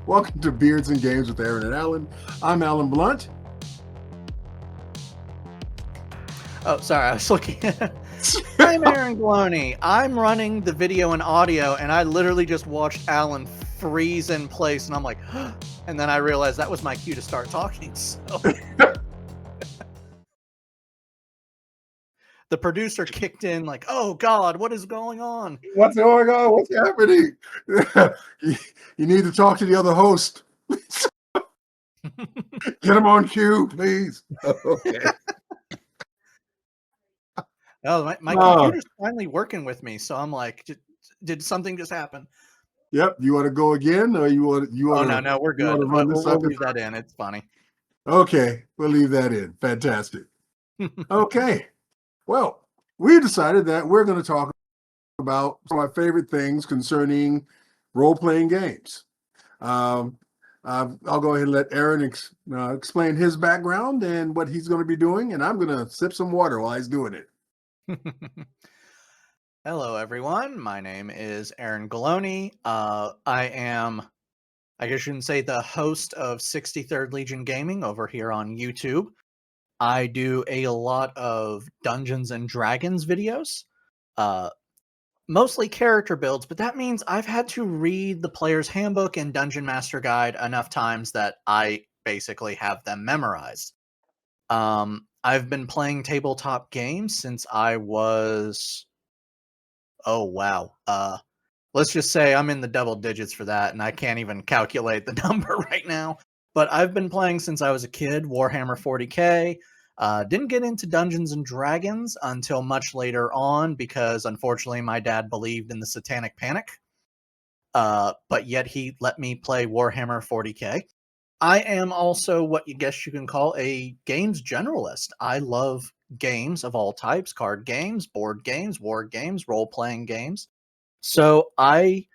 Welcome to Beards and Games with Aaron and Alan. I'm Alan Blunt. Oh, sorry, I was looking. I'm Aaron Gloney. I'm running the video and audio, and I literally just watched Alan freeze in place, and I'm like, and then I realized that was my cue to start talking. So the producer kicked in, like, "Oh God, what is going on? What's going on? What's happening? You need to talk to the other host. Get him on cue, please." Okay. Oh, my computer's finally working with me, so I'm like, did something just happen? Yep. You want to go again, or you want? Oh no, we're good. We'll leave that in. It's funny. Okay, we'll leave that in. Fantastic. Okay. Well, we decided that we're going to talk about some of my favorite things concerning role-playing games. I'll go ahead and let Aaron explain his background and what he's going to be doing, and I'm going to sip some water while he's doing it. Hello, everyone. My name is Aaron Gloney. I guess you shouldn't say the host of 63rd Legion Gaming over here on YouTube. I do a lot of Dungeons and Dragons videos, mostly character builds, but that means I've had to read the player's handbook and Dungeon Master Guide enough times that I basically have them memorized. I've been playing tabletop games since I was, let's just say I'm in the double digits for that, and I can't even calculate the number right now. But I've been playing since I was a kid, Warhammer 40K. Didn't get into Dungeons and Dragons until much later on because, unfortunately, my dad believed in the Satanic Panic. But yet he let me play Warhammer 40K. I am also what you guess you can call a games generalist. I love games of all types, card games, board games, war games, role-playing games. So I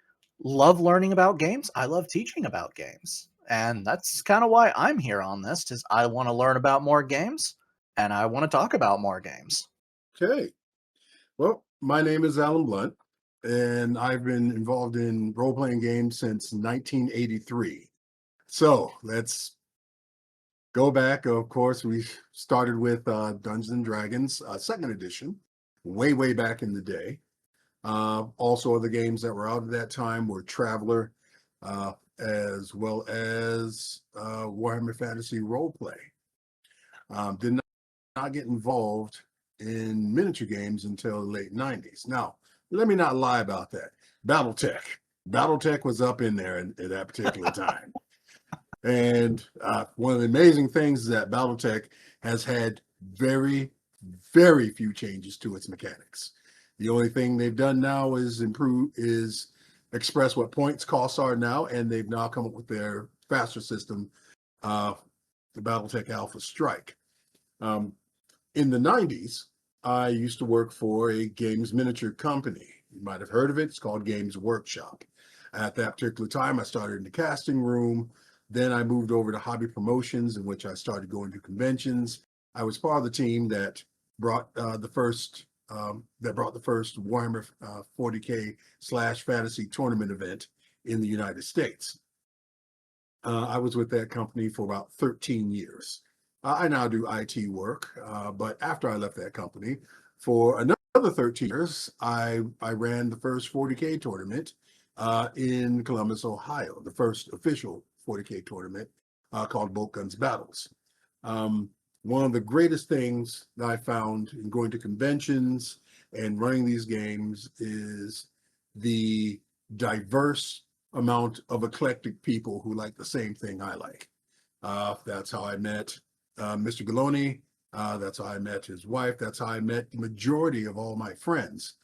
love learning about games. I love teaching about games. And that's kind of why I'm here on this, is I want to learn about more games and I want to talk about more games. Okay. Well, my name is Alan Blunt, and I've been involved in role-playing games since 1983. So let's go back. Of course, we started with Dungeons and Dragons, second edition, way back in the day. Also, other games that were out at that time were Traveler, as well as Warhammer Fantasy Roleplay. Did not get involved in miniature games until the late 90s. Now, let me not lie about that. Battletech was up in there at that particular time. And one of the amazing things is that Battletech has had very few changes to its mechanics. The only thing they've done now is express what points costs are now, and they've now come up with their faster system, the Battletech Alpha Strike. In the 90s, I used to work for a games miniature company. You might have heard of it. It's called Games Workshop. At that particular time, I started in the casting room. Then I moved over to hobby promotions, in which I started going to conventions. I was part of the team that brought the first Warhammer 40K / fantasy tournament event in the United States. I was with that company for about 13 years. I now do IT work, but after I left that company, for another 13 years, I ran the first 40K tournament in Columbus, Ohio, the first official 40K tournament called Bolt Guns Battles. One of the greatest things that I found in going to conventions and running these games is the diverse amount of eclectic people who like the same thing I like. That's how I met Mr. Galoni. That's how I met his wife. That's how I met the majority of all my friends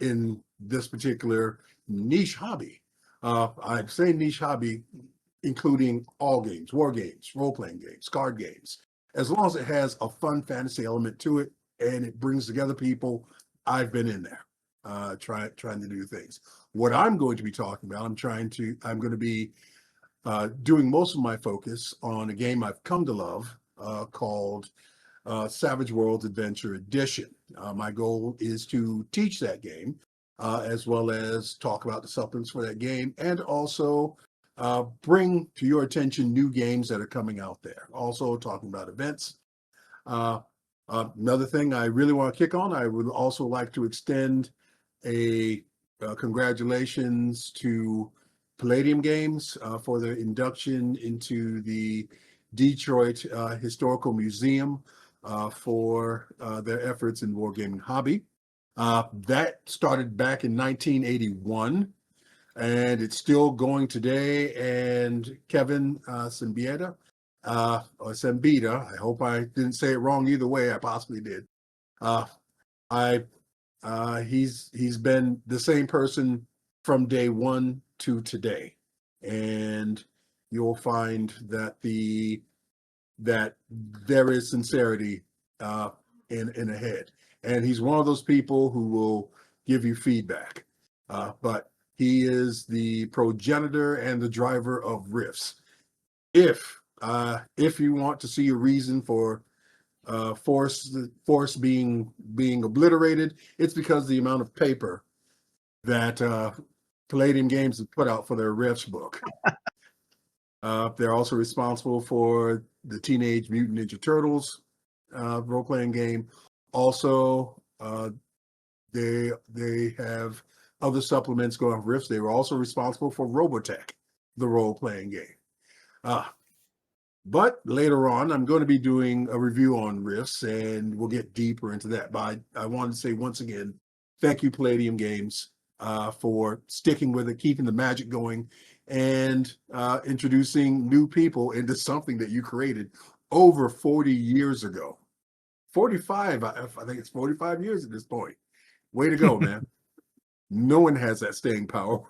in this particular niche hobby. I'd say niche hobby, including all games, war games, role-playing games, card games. As long as it has a fun fantasy element to it and it brings together people, I've been in there trying to do things. What I'm going to be talking about, I'm going to be doing most of my focus on a game I've come to love called Savage Worlds Adventure Edition. My goal is to teach that game as well as talk about the supplements for that game, and also bring to your attention new games that are coming out there. Also talking about events. Uh, Another thing I really want to kick on, I would also like to extend a congratulations to Palladium Games for their induction into the Detroit Historical Museum for their efforts in wargaming hobby. That started back in 1981 and it's still going today. And Kevin Sembita, or Sembita, I hope I didn't say it wrong either way. I possibly did. Uh, I he's been the same person from day one to today, and you'll find that that there is sincerity in a head, and he's one of those people who will give you feedback. But he is the progenitor and the driver of riffs. If you want to see a reason for force being obliterated, it's because the amount of paper that Palladium Games has put out for their riffs book. They're also responsible for the Teenage Mutant Ninja Turtles role-playing game. Also, they have other supplements going off Rifts. They were also responsible for Robotech, the role-playing game. But later on, I'm going to be doing a review on Rifts, and we'll get deeper into that. But I wanted to say once again, thank you, Palladium Games, for sticking with it, keeping the magic going, and introducing new people into something that you created over 40 years ago. 45, I think it's 45 years at this point. Way to go, man. No one has that staying power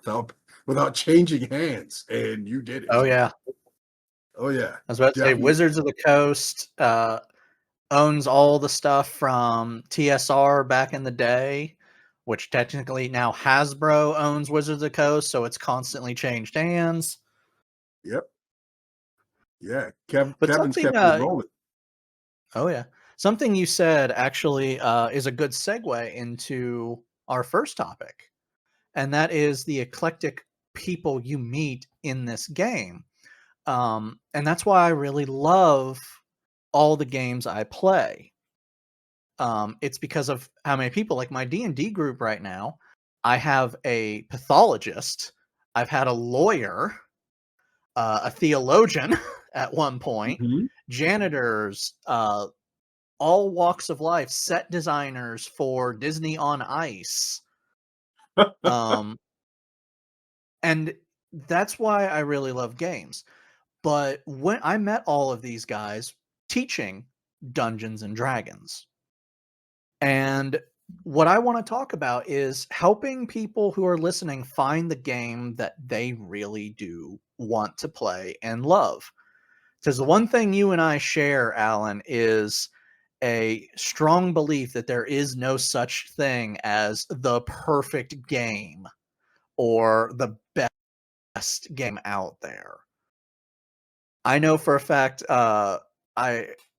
without changing hands, and you did Oh it. yeah. Oh yeah, I was about to say definitely. Wizards of the Coast owns all the stuff from TSR back in the day, which technically now Hasbro owns Wizards of the Coast, so it's constantly changed hands. Yep. Yeah. But Kevin's something kept it rolling. oh yeah. Something you said actually is a good segue into our first topic, and that is the eclectic people you meet in this game. And that's why I really love all the games I play. It's because of how many people, like my D&D group right now. I have a pathologist, I've had a lawyer, a theologian at one point, Mhm. janitors, all walks of life, set designers for Disney on Ice. Um, and that's why I really love games. But when I met all of these guys teaching Dungeons and Dragons, and what I want to talk about is helping people who are listening find the game that they really do want to play and love. Because the one thing you and I share, Alan, is a strong belief that there is no such thing as the perfect game or the best game out there. I know for a fact, I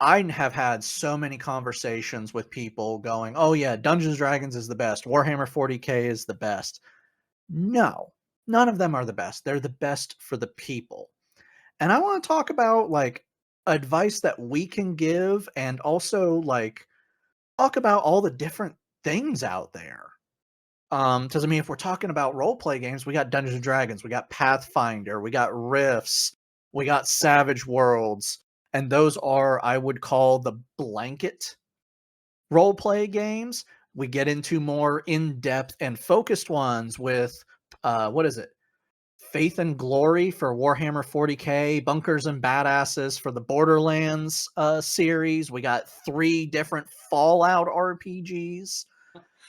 I have had so many conversations with people going, "Oh yeah, Dungeons and Dragons is the best. Warhammer 40K is the best." No, none of them are the best. They're the best for the people. And I want to talk about like advice that we can give and also like talk about all the different things out there. Because I mean, if we're talking about role play games, we got Dungeons and Dragons, we got Pathfinder, we got Rifts, we got Savage Worlds, and those are, I would call, the blanket role play games. We get into more in depth and focused ones with what is it? Faith and Glory for Warhammer 40K, Bunkers and Badasses for the Borderlands series. We got 3 different Fallout RPGs.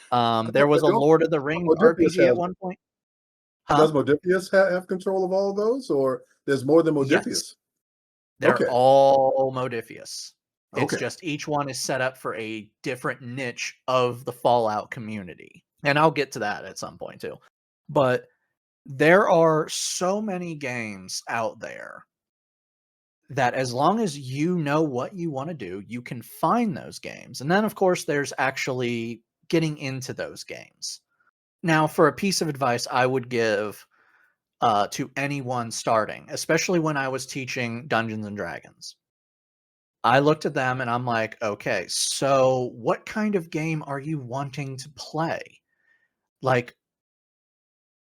I There thought was a Lord of the Rings Modifius RPG at has. one point. Huh? Does Modifius have control of all of those, or there's more than Yes. Modifius? They're Okay. all Modifius. It's Okay. just each one is set up for a different niche of the Fallout community. And I'll get to that at some point too. But there are so many games out there that as long as you know what you want to do, you can find those games. And then, of course, there's actually getting into those games. Now, for a piece of advice I would give, to anyone starting, especially when I was teaching Dungeons and Dragons. I looked at them and I'm like, okay, so what kind of game are you wanting to play? Like,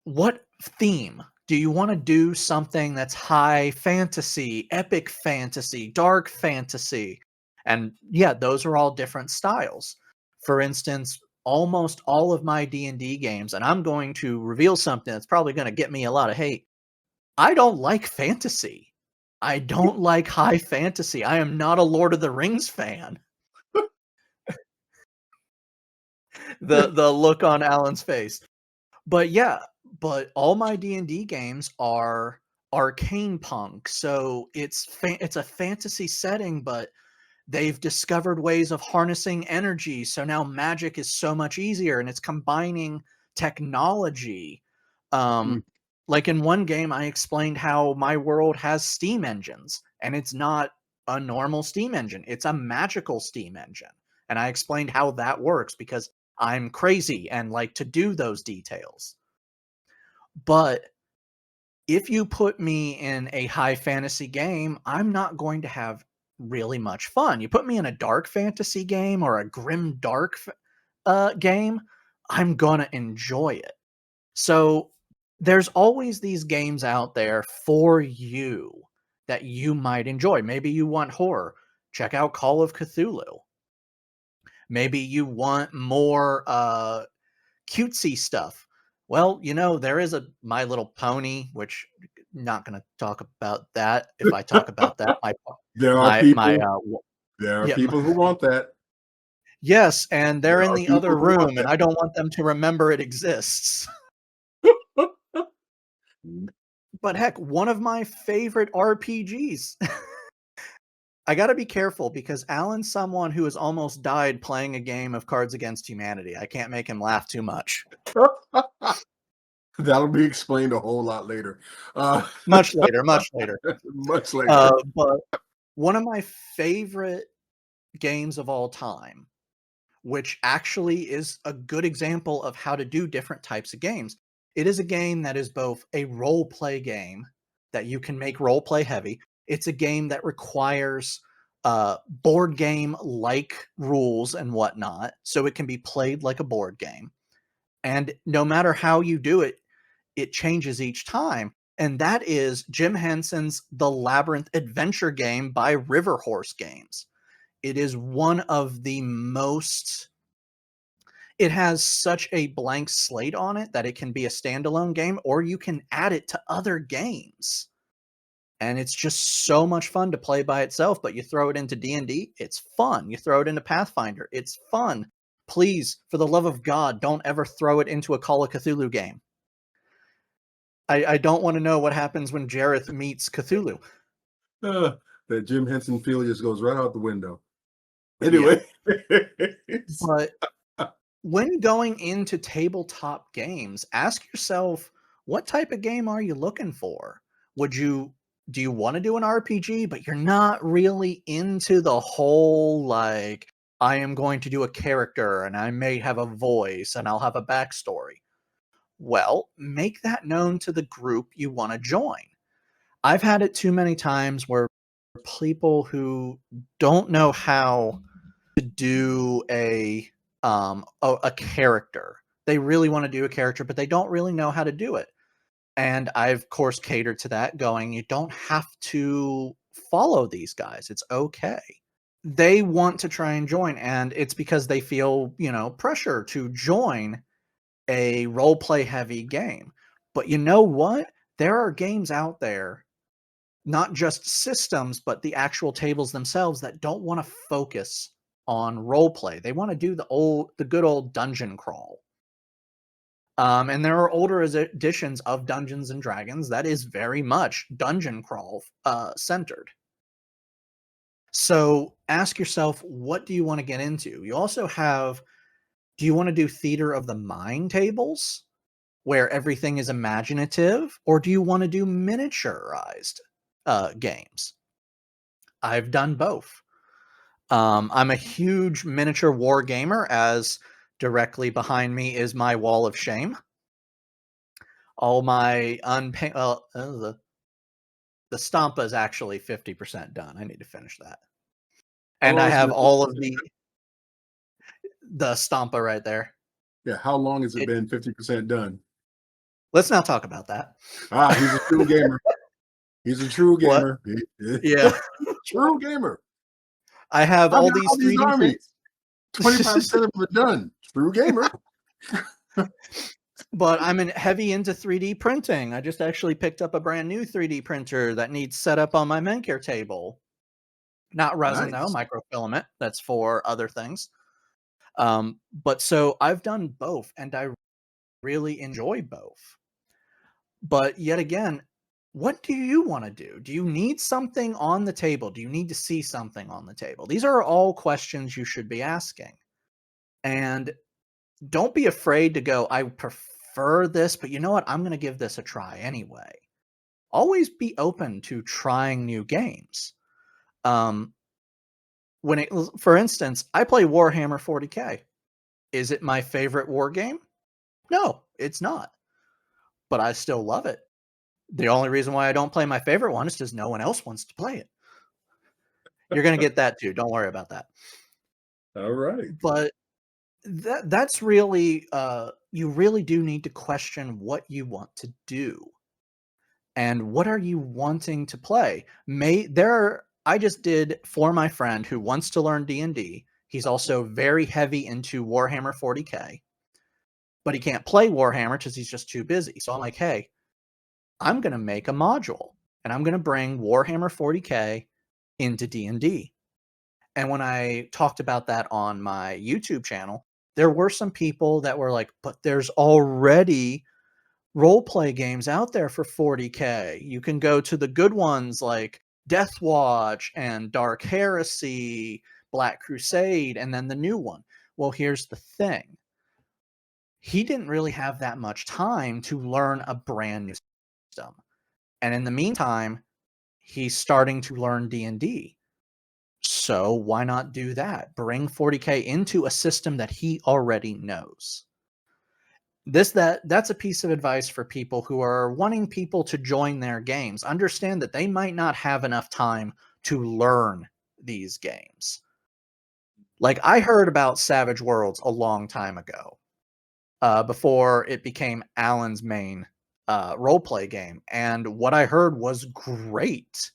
what theme? Do you want to do something that's high fantasy, epic fantasy, dark fantasy? And yeah, those are all different styles. For instance, almost all of my D&D games, and I'm going to reveal something that's probably going to get me a lot of hate. I don't like fantasy. I don't like high fantasy. I am not a Lord of the Rings fan. The look on Alan's face. But yeah, but all my D&D games are arcane punk. So it's a fantasy setting, but they've discovered ways of harnessing energy. So now magic is so much easier and it's combining technology. Mm. Like in one game, I explained how my world has steam engines and it's not a normal steam engine, it's a magical steam engine. And I explained how that works because I'm crazy and like to do those details. But if you put me in a high fantasy game, I'm not going to have really much fun. You put me in a dark fantasy game or a grim dark game, I'm gonna enjoy it. So there's always these games out there for you that you might enjoy. Maybe you want horror. Check out Call of Cthulhu. Maybe you want more cutesy stuff. Well, there is a My Little Pony, which not going to talk about that. If I talk about that, There are my my people. There are yeah, people who want that. yes, and they're There in are the people other who want room, and I don't want them to remember it exists. that. But heck, one of my favorite RPGs. I got to be careful because Alan's someone who has almost died playing a game of Cards Against Humanity. I can't make him laugh too much. That'll be explained a whole lot later. Uh, Much later, much later. much later. But one of my favorite games of all time, which actually is a good example of how to do different types of games. It is a game that is both a role play game that you can make role play heavy. It's a game that requires board game like rules and whatnot, so it can be played like a board game. And no matter how you do it, it changes each time. And that is Jim Henson's The Labyrinth adventure game by River Horse Games. It is one of the most it has such a blank slate on it that it can be a standalone game or you can add it to other games. And it's just so much fun to play by itself, but you throw it into D&D, it's fun. You throw it into Pathfinder, it's fun. Please, for the love of God, don't ever throw it into a Call of Cthulhu game. I don't want to know what happens when Jareth meets Cthulhu. That Jim Henson feel just goes right out the window. Yeah. Anyway. But when going into tabletop games, ask yourself, what type of game are you looking for? Do you want to do an RPG, but you're not really into the whole, like, I am going to do a character and I may have a voice and I'll have a backstory? Well, make that known to the group you want to join. I've had it too many times where people who don't know how to do a character. They really want to do a character, but they don't really know how to do it. And I've, of course, catered to that, going, you don't have to follow these guys. It's okay. They want to try and join, and it's because they feel, pressure to join a role play heavy game. But you know what? There are games out there, not just systems, but the actual tables themselves that don't want to focus on role play. They want to do the good old dungeon crawl. And there are older editions of Dungeons and Dragons that is very much dungeon crawl centered. So ask yourself, what do you want to get into? You also have, do you want to do theater of the mind tables where everything is imaginative, or do you want to do miniaturized games? I've done both. I'm a huge miniature war gamer, as directly behind me is my wall of shame. All my the Stampa is actually 50% done. I need to finish that. How And long I has it have been all 50%? of the Stampa right there. Yeah, how long has it It, been 50% done? let's not talk about that. Ah, he's a true gamer. He's a true What? gamer. Yeah. True gamer. I have I've all got these all these 3D print. armies. 25% of them are done. True gamer. But I'm heavy into 3D printing. I just actually picked up a brand new 3D printer that needs set up on my Mencare table. Not resin though, Nice. microfilament. That's for other things. But so I've done both, and I really enjoy both. But yet again, what do you want to do? Do you need something on the table? Do you need to see something on the table? These are all questions you should be asking. And don't be afraid to go, I prefer this, but you know what? I'm going to give this a try anyway. Always be open to trying new games. Um, for instance, I play Warhammer 40K. Is it my favorite war game? No, it's not. But I still love it. The only reason why I don't play my favorite one is because no one else wants to play it. You're going to get that too. Don't worry about that. All right. But that's really you really do need to question what you want to do and what are you wanting to play. I just did for my friend who wants to learn D&D. He's also very heavy into Warhammer 40K, but he can't play Warhammer because he's just too busy. So I'm like, hey, I'm going to make a module and I'm going to bring Warhammer 40K into D&D. And when I talked about that on my YouTube channel, there were some people that were like, but there's already role play games out there for 40K. You can go to the good ones like Death Watch and Dark Heresy, Black Crusade, and then the new one. Well, here's the thing. He didn't really have that much time to learn a brand new system. And in the meantime, he's starting to learn D&D. So why not do that? Bring 40K into a system that he already knows. That's a piece of advice for people who are wanting people to join their games. Understand that they might not have enough time to learn these games. Like I heard about Savage Worlds a long time ago, before it became Alan's main roleplay game, and what I heard was great.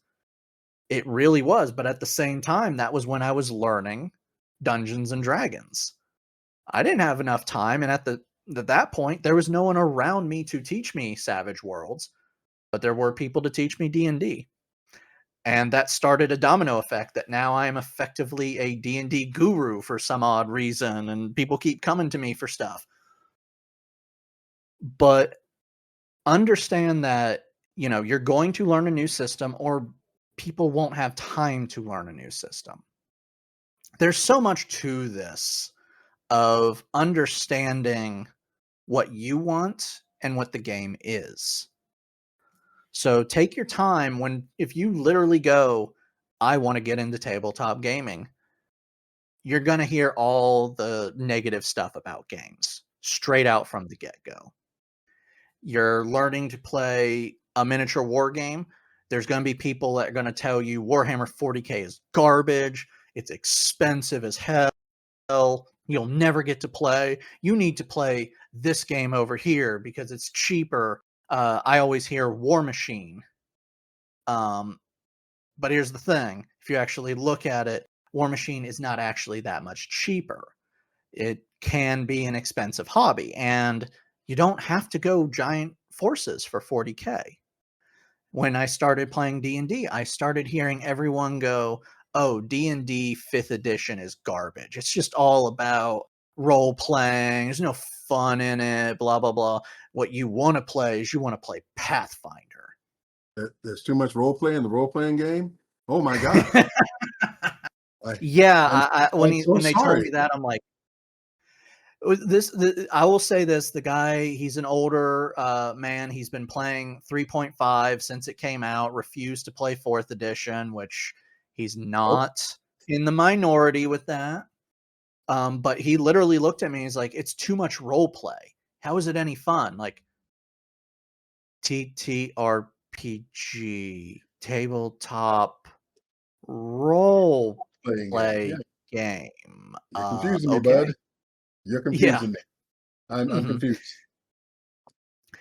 It really was, but at the same time, that was when I was learning Dungeons and Dragons. I didn't have enough time, and at that point, there was no one around me to teach me Savage Worlds, but there were people to teach me D&D. And that started a domino effect that now I am effectively a D&D guru for some odd reason, and people keep coming to me for stuff. But understand that, you're going to learn a new system, or people won't have time to learn a new system. There's so much to this of understanding what you want and what the game is. So take your time if you literally go, I want to get into tabletop gaming, you're going to hear all the negative stuff about games straight out from the get-go. You're learning to play a miniature war game. There's going to be people that are going to tell you Warhammer 40K is garbage. It's expensive as hell. You'll never get to play. You need to play this game over here because it's cheaper. I always hear War Machine. But here's the thing. If you actually look at it, War Machine is not actually that much cheaper. It can be an expensive hobby, and you don't have to go giant forces for 40K. When I started playing D&D, I started hearing everyone go, "Oh, D&D 5th edition is garbage. It's just all about role playing. There's no fun in it, blah blah blah. What you want to play is you want to play Pathfinder." There's too much role play in the role playing game. Oh my God. I, Yeah, I'm, I'm so when they told me sorry. that, I'm like, I will say this: the guy, he's an older man. He's been playing 3.5 since it came out. Refused to play 4th edition, which he's Oh, not in the minority with that. But he literally looked at me. He's like, "It's too much role play. How is it any fun?" Like, TTRPG, tabletop role Playing game. Yeah, play game. you're confusing me, bud. Okay. You're Yeah. confusing me. I'm Mhm. confused.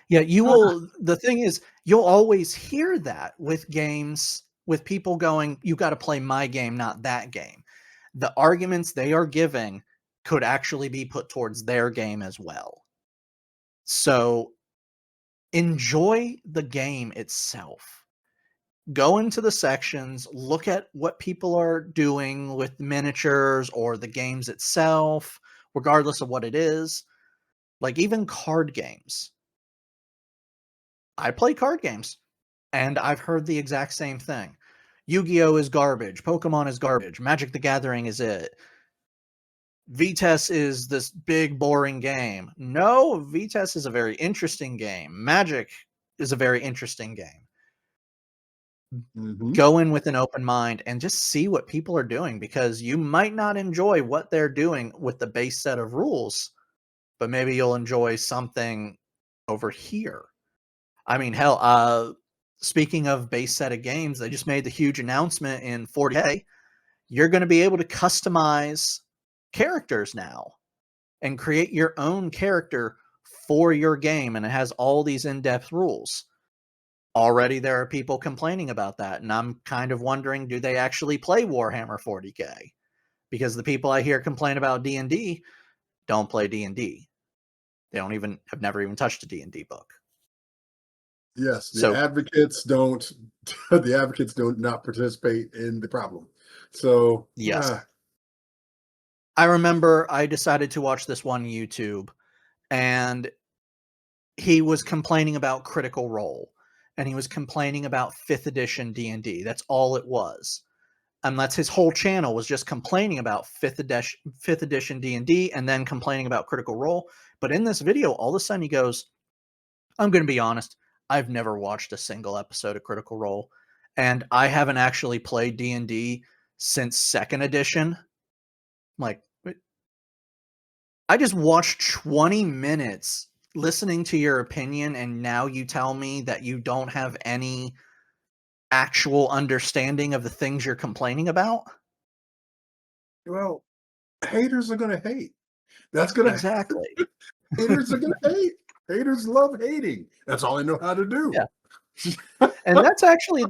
Yeah, you Ah, will the thing is, you'll always hear that with games, with people going, "You gotta play my game, not that game." The arguments they are giving could actually be put towards their game as well. So, enjoy the game itself. Go into the sections, look at what people are doing with miniatures or the games itself, regardless of what it is. Like, even card games. I play card games. And I've heard the exact same thing. Yu-Gi-Oh is garbage. Pokemon is garbage. Magic the Gathering is it. VTES is this big boring game. No, VTES is a very interesting game. Magic is a very interesting game. mhm. Go in with an open mind and just see what people are doing, because you might not enjoy what they're doing with the base set of rules, but maybe you'll enjoy something over here. I mean, hell, speaking of base set of games, they just made the huge announcement in 40K. You're going to be able to customize characters now and create your own character for your game, and it has all these in-depth rules. Already there are people complaining about that, and I'm kind of wondering, do they actually play Warhammer 40K? Because the people I hear complain about D&D don't play D&D. They don't even have never even touched a D&D book. Yes, the So, advocates don't. The advocates don't not participate in the problem. So, yes. I remember I decided to watch this one YouTube, and he was complaining about Critical Role, and he was complaining about 5th edition D&D. That's all it was. And that's his whole channel, was just complaining about 5th edition D&D and then complaining about Critical Role. But in this video, all of a sudden he goes, "I'm going to be honest, I've never watched a single episode of Critical Role, and I haven't actually played D&D since 2nd edition." I'm like, I just watched 20 minutes listening to your opinion, and now you tell me that you don't have any actual understanding of the things you're complaining about? well, haters are gonna hate. That's gonna Exactly. haters are gonna hate. Haters love hating. That's all they know how to Yeah. do. And that's actually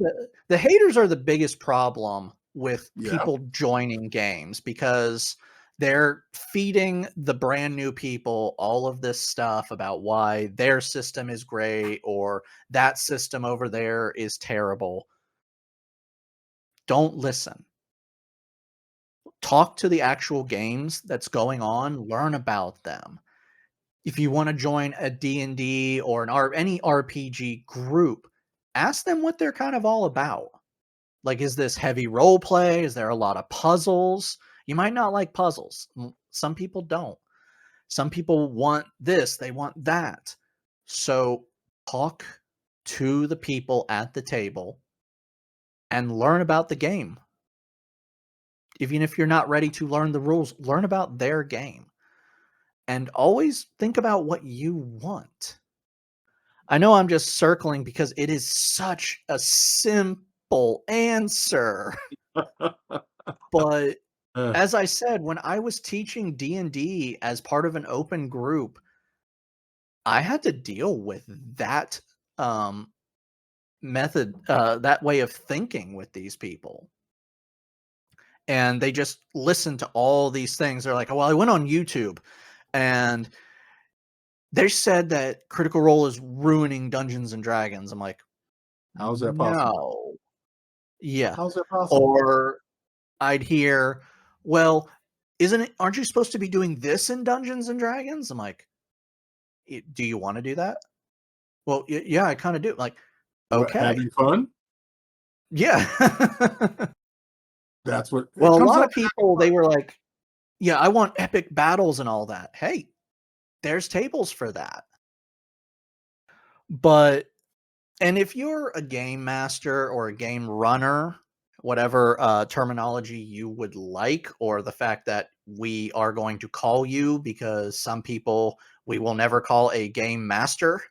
the haters are the biggest problem with Yeah. people joining games, because they're feeding the brand new people all of this stuff about why their system is great or that system over there is terrible. Don't listen. Talk to the actual games that's going on, learn about them. If you want to join a D&D or any RPG group, ask them what they're kind of all about. Like, is this heavy role play? Is there a lot of puzzles? You might not like puzzles. Some people don't. Some people want this, they want that. So talk to the people at the table and learn about the game. Even if you're not ready to learn the rules, learn about their game. And always think about what you want. I know I'm just circling because it is such a simple answer, but Uh, as I said, when I was teaching D&D as part of an open group, I had to deal with that um, method, that way of thinking with these people. And they just listen to all these things. They're like, "Oh, well, I went on YouTube and they said that Critical Role is ruining Dungeons and Dragons." I'm like, how's that possible? "No." Yeah. How's that possible? Or I'd hear, "Well, aren't you supposed to be doing this in Dungeons and Dragons?" I'm like, Do you want to do that?" "Well, yeah, I kind of do." Like, What, okay. having fun? Yeah. That's what it Well, a comes lot down of people, they were like, "Yeah, I want epic battles and all that." Hey, there's tables for that. But and if you're a game master or a game runner, whatever terminology you would like, or the fact that we are going to call you, because some people we will never call a game master.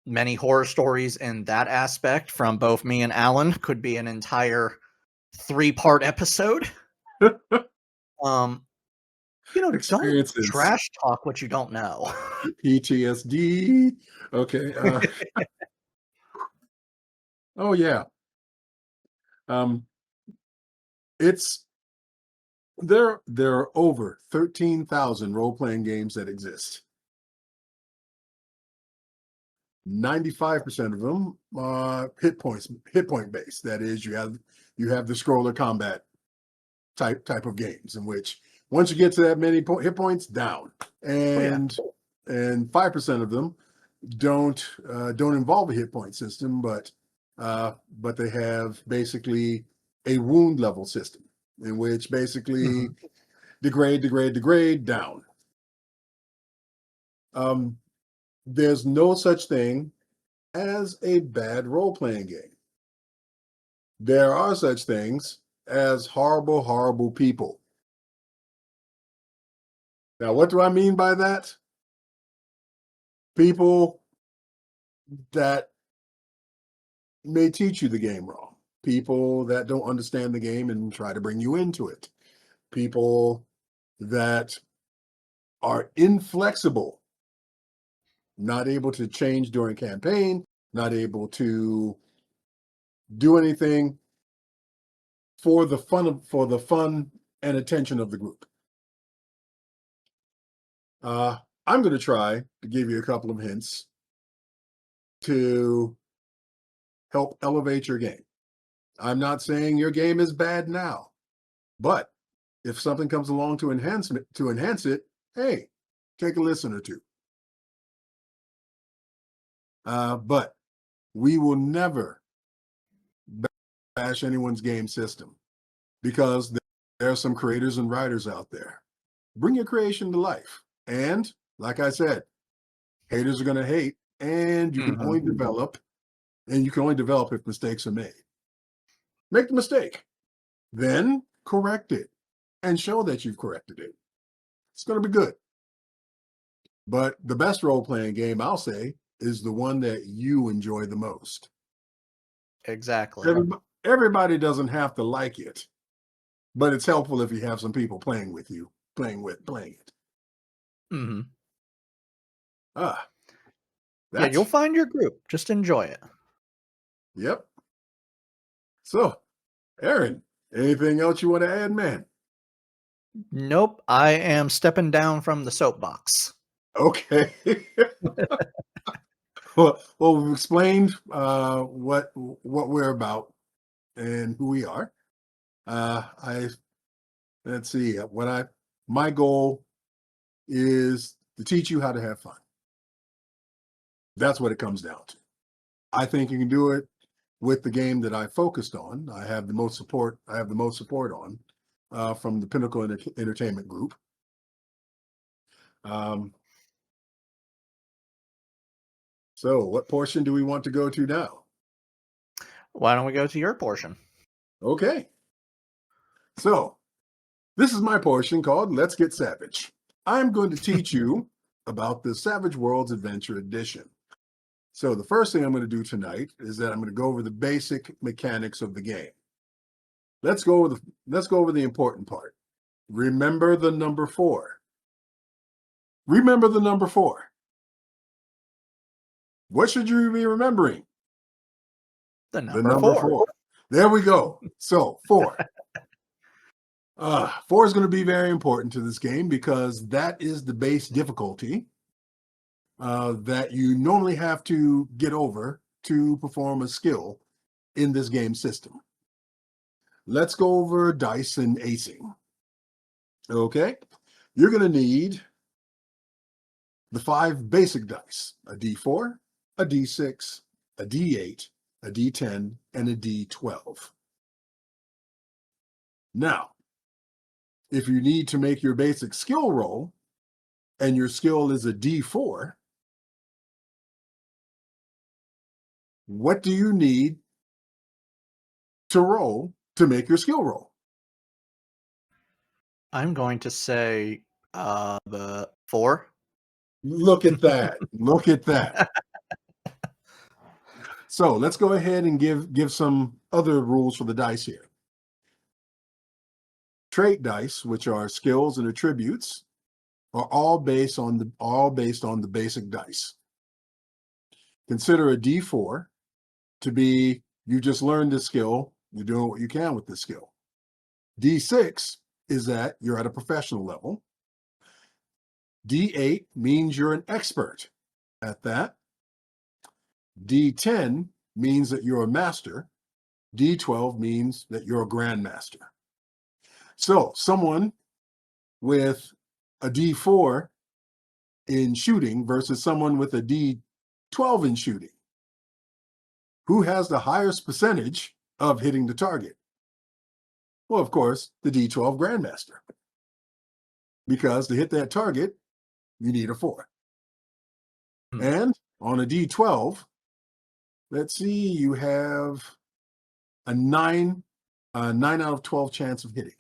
many horror stories in that aspect from both me and Alan. Could be an entire 3-part episode. Um, don't Experiences. trash talk what you don't know. PTSD. Okay. Oh yeah. It's there are over 13,000 role-playing games that exist. 95% of them are hit point based. That is, you have the scroller combat type of games in which once you get to that many hit points, down. And 5% of them don't involve a hit point system, but they have basically a wound level system in which basically degrade down. There's no such thing as a bad role-playing game. There are such things as horrible people. Now, what do I mean by that? People that may teach you the game wrong. People that don't understand the game and try to bring you into it. People that are inflexible, not able to change during campaign, not able to do anything for the fun and attention of the group. I'm going to try to give you a couple of hints to help elevate your game. I'm not saying your game is bad now, but if something comes along to enhance it, hey, take a listen or two. But we will never bash anyone's game system because there are some creators and writers out there. Bring your creation to life. And like I said, haters are going to hate, and you can only develop, if mistakes are made. Make the mistake, then correct it and show that you've corrected it. It's going to be good. But the best role-playing game, I'll say, is the one that you enjoy the most. Exactly. Everybody doesn't have to like it, but it's helpful if you have some people playing with you, playing it. Yeah, you'll find your group. Just enjoy it. Yep. So, Aaron, anything else you want to add, man? Nope, I am stepping down from the soapbox. Okay. Well, we've explained what we're about and who we are. Let's see. My goal is to teach you how to have fun. That's what it comes down to. I think you can do it with the game that I focused on. I have the most support on from the Pinnacle Entertainment Group. So what portion do we want to go to now? Why don't we go to your portion? Okay. So this is my portion called Let's Get Savage. I'm going to teach you about the Savage Worlds Adventure Edition. So the first thing I'm going to do tonight is that I'm going to go over the basic mechanics of the game. Let's go over the important part. Remember the number 4. Remember the number 4. What should you be remembering? The number 4. There we go. So 4. 4 is going to be very important to this game because that is the base difficulty that you normally have to get over to perform a skill in this game system. Let's go over dice and acing. Okay, you're going to need the 5 basic dice: a D4, a D6, a D8, a D10, and a D12. Now, if you need to make your basic skill roll, and your skill is a D4, what do you need to roll to make your skill roll? I'm going to say the 4. Look at that. Look at that. So let's go ahead and give some other rules for the dice here. Trait dice, which are skills and attributes, are all based on the basic dice. Consider a D4 to be you just learned this skill, you're doing what you can with this skill. D6 is that you're at a professional level. D8 means you're an expert at that. D10 means that you're a master. D12 means that you're a grandmaster. So someone with a D4 in shooting versus someone with a D12 in shooting, who has the highest percentage of hitting the target? Well, of course, the D12 grandmaster. Because to hit that target, you need a 4. And on a D12, let's see, you have a 9 out of 12 chance of hitting.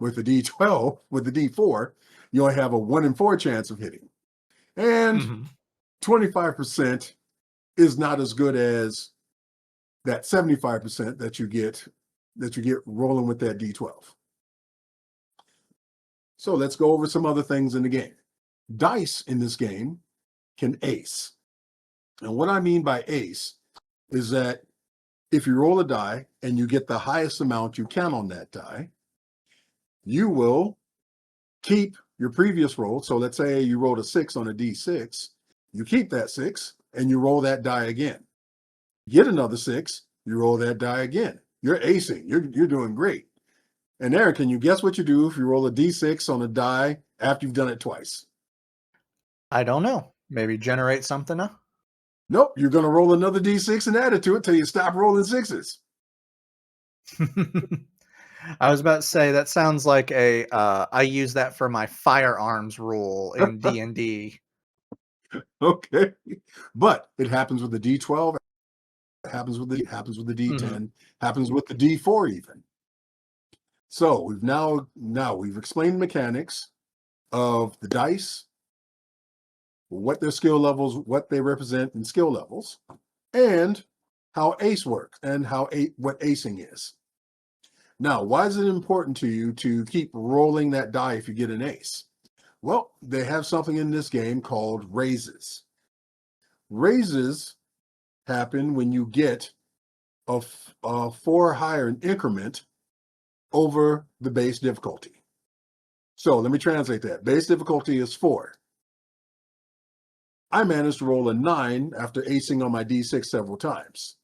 With the D12, with the D4, you only have a 1 in 4 chance of hitting. And 25% is not as good as that 75% that you get rolling with that D12. So let's go over some other things in the game. Dice in this game can ace. And what I mean by ace is that if you roll a die and you get the highest amount you can on that die, you will keep your previous roll. So let's say you rolled a 6 on a D6, you keep that 6 and you roll that die again. Get another 6, you roll that die again. You're acing. You're doing great. And Eric, can you guess what you do if you roll a D6 on a die after you've done it twice? I don't know. Maybe generate something? Nope, you're going to roll another D6 and add it to it till you stop rolling 6s. I was about to say that sounds like I use that for my firearms rule in D&D. Okay, but it happens with the D12, it happens with the D10, happens with the D4 even. So we've explained the mechanics of the dice, what their skill levels, what they represent in skill levels, and how ace works and what acing is. Now, why is it important to you to keep rolling that die if you get an ace? Well, they have something in this game called raises. Raises happen when you get a 4 or higher increment over the base difficulty. So let me translate that. Base difficulty is 4. I managed to roll a 9 after acing on my D6 several times.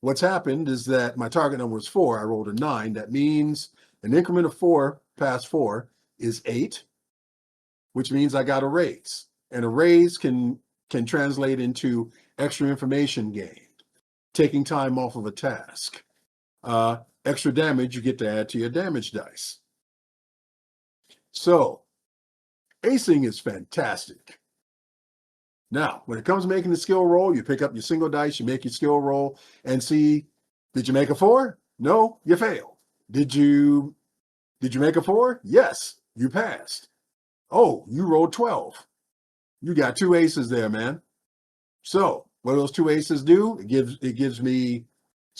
What's happened is that my target number was 4. I rolled a 9. That means an increment of 4 past 4 is 8, which means I got a raise. And a raise can translate into extra information gained, taking time off of a task, extra damage you get to add to your damage dice. So acing is fantastic. Now, when it comes to making the skill roll, you pick up your single dice, you make your skill roll and see, did you make a 4? No, you failed. Did you make a 4? Yes, you passed. Oh, you rolled 12. You got 2 aces there, man. So what do those 2 aces do? It gives me,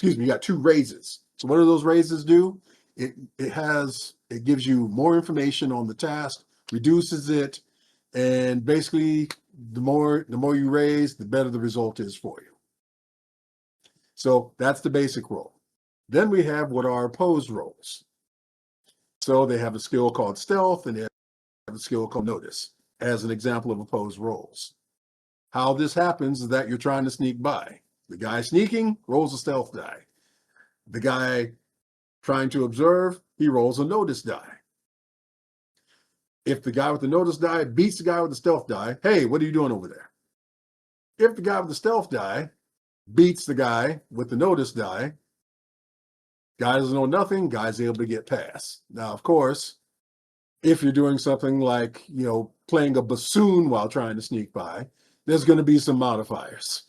you got 2 raises. So what do those raises do? It gives you more information on the task, reduces it, and basically the more you raise, the better the result is for you. So that's the basic roll. Then we have what are opposed rolls. So they have a skill called stealth and they have a skill called notice as an example of opposed rolls. How this happens is that you're trying to sneak by. The guy sneaking rolls a stealth die. The guy trying to observe, he rolls a notice die. If the guy with the notice die beats the guy with the stealth die, hey, what are you doing over there? If the guy with the stealth die beats the guy with the notice die, guy doesn't know nothing, guy's able to get past. Now, of course, if you're doing something like, playing a bassoon while trying to sneak by, there's going to be some modifiers.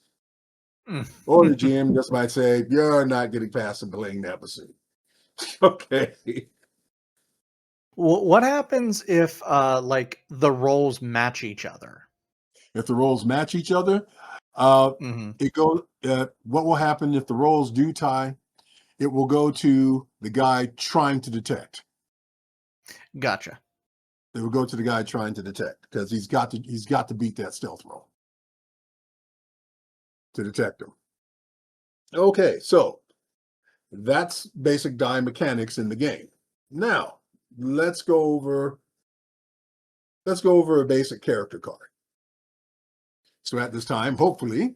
Or the GM just might say, you're not getting past and playing that bassoon. Okay. What happens if the roles match each other? If the rolls match each other, Hmm. It goes. What will happen if the rolls do tie? It will go to the guy trying to detect. Gotcha. It will go to the guy trying to detect because he's got to beat that stealth roll to detect him. Okay, so that's basic die mechanics in the game. Now let's go over a basic character card. So at this time, hopefully,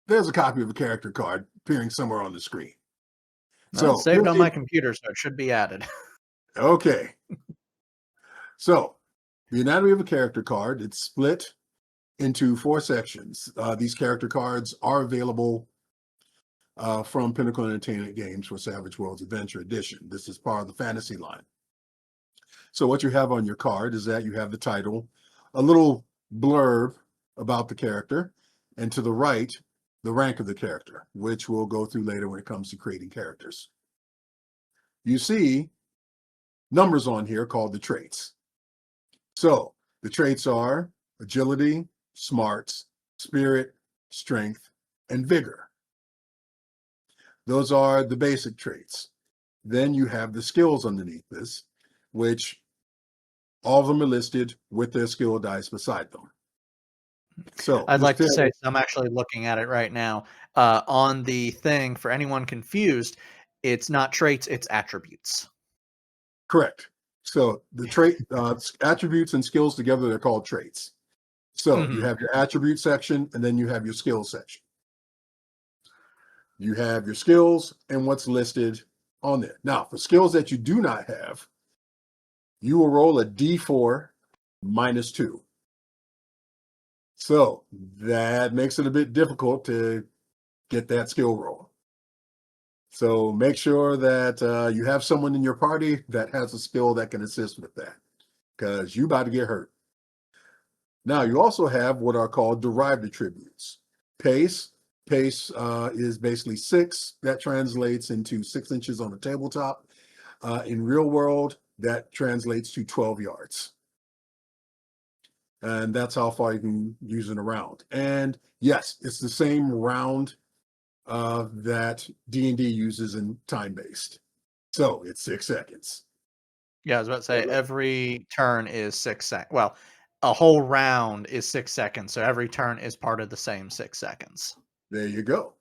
there's a copy of a character card appearing somewhere on the screen. Well, it's So saved here's on my computer, so it should be added. okay. So the anatomy of a character card, it's split into 4 sections. These character cards are available from Pinnacle Entertainment Games for Savage Worlds Adventure Edition. This is part of the fantasy line. So what you have on your card is that you have the title, a little blurb about the character, and to the right, the rank of the character, which we'll go through later when it comes to creating characters. You see numbers on here called the traits. So the traits are agility, smarts, spirit, strength, and vigor. Those are the basic traits. Then you have the skills underneath this, which all of them are listed with their skill dice beside them. So I'd this like to say, table, so I'm actually looking at it right now. On the thing, for anyone confused, it's not traits, it's attributes. correct. So the trait attributes and skills together, they're called traits. So you Mhm. have your attribute section, and then you have your skills section. You have your skills and what's listed on there. Now, for skills that you do not have, you will roll a d4 minus 2. So that makes it a bit difficult to get that skill roll. So make sure that you have someone in your party that has a skill that can assist with that, because you about to get hurt. Now you also have what are called derived attributes. Pace. Pace is basically 6. That translates into 6 inches on the tabletop. In real world, that translates to 12 yards. And that's how far you can use it around. And yes, it's the same round that D&D uses in time-based. So it's 6 seconds. Yeah, I was about to say every turn is 6 seconds. Well, a whole round is 6 seconds, so every turn is part of the same 6 seconds. There you go.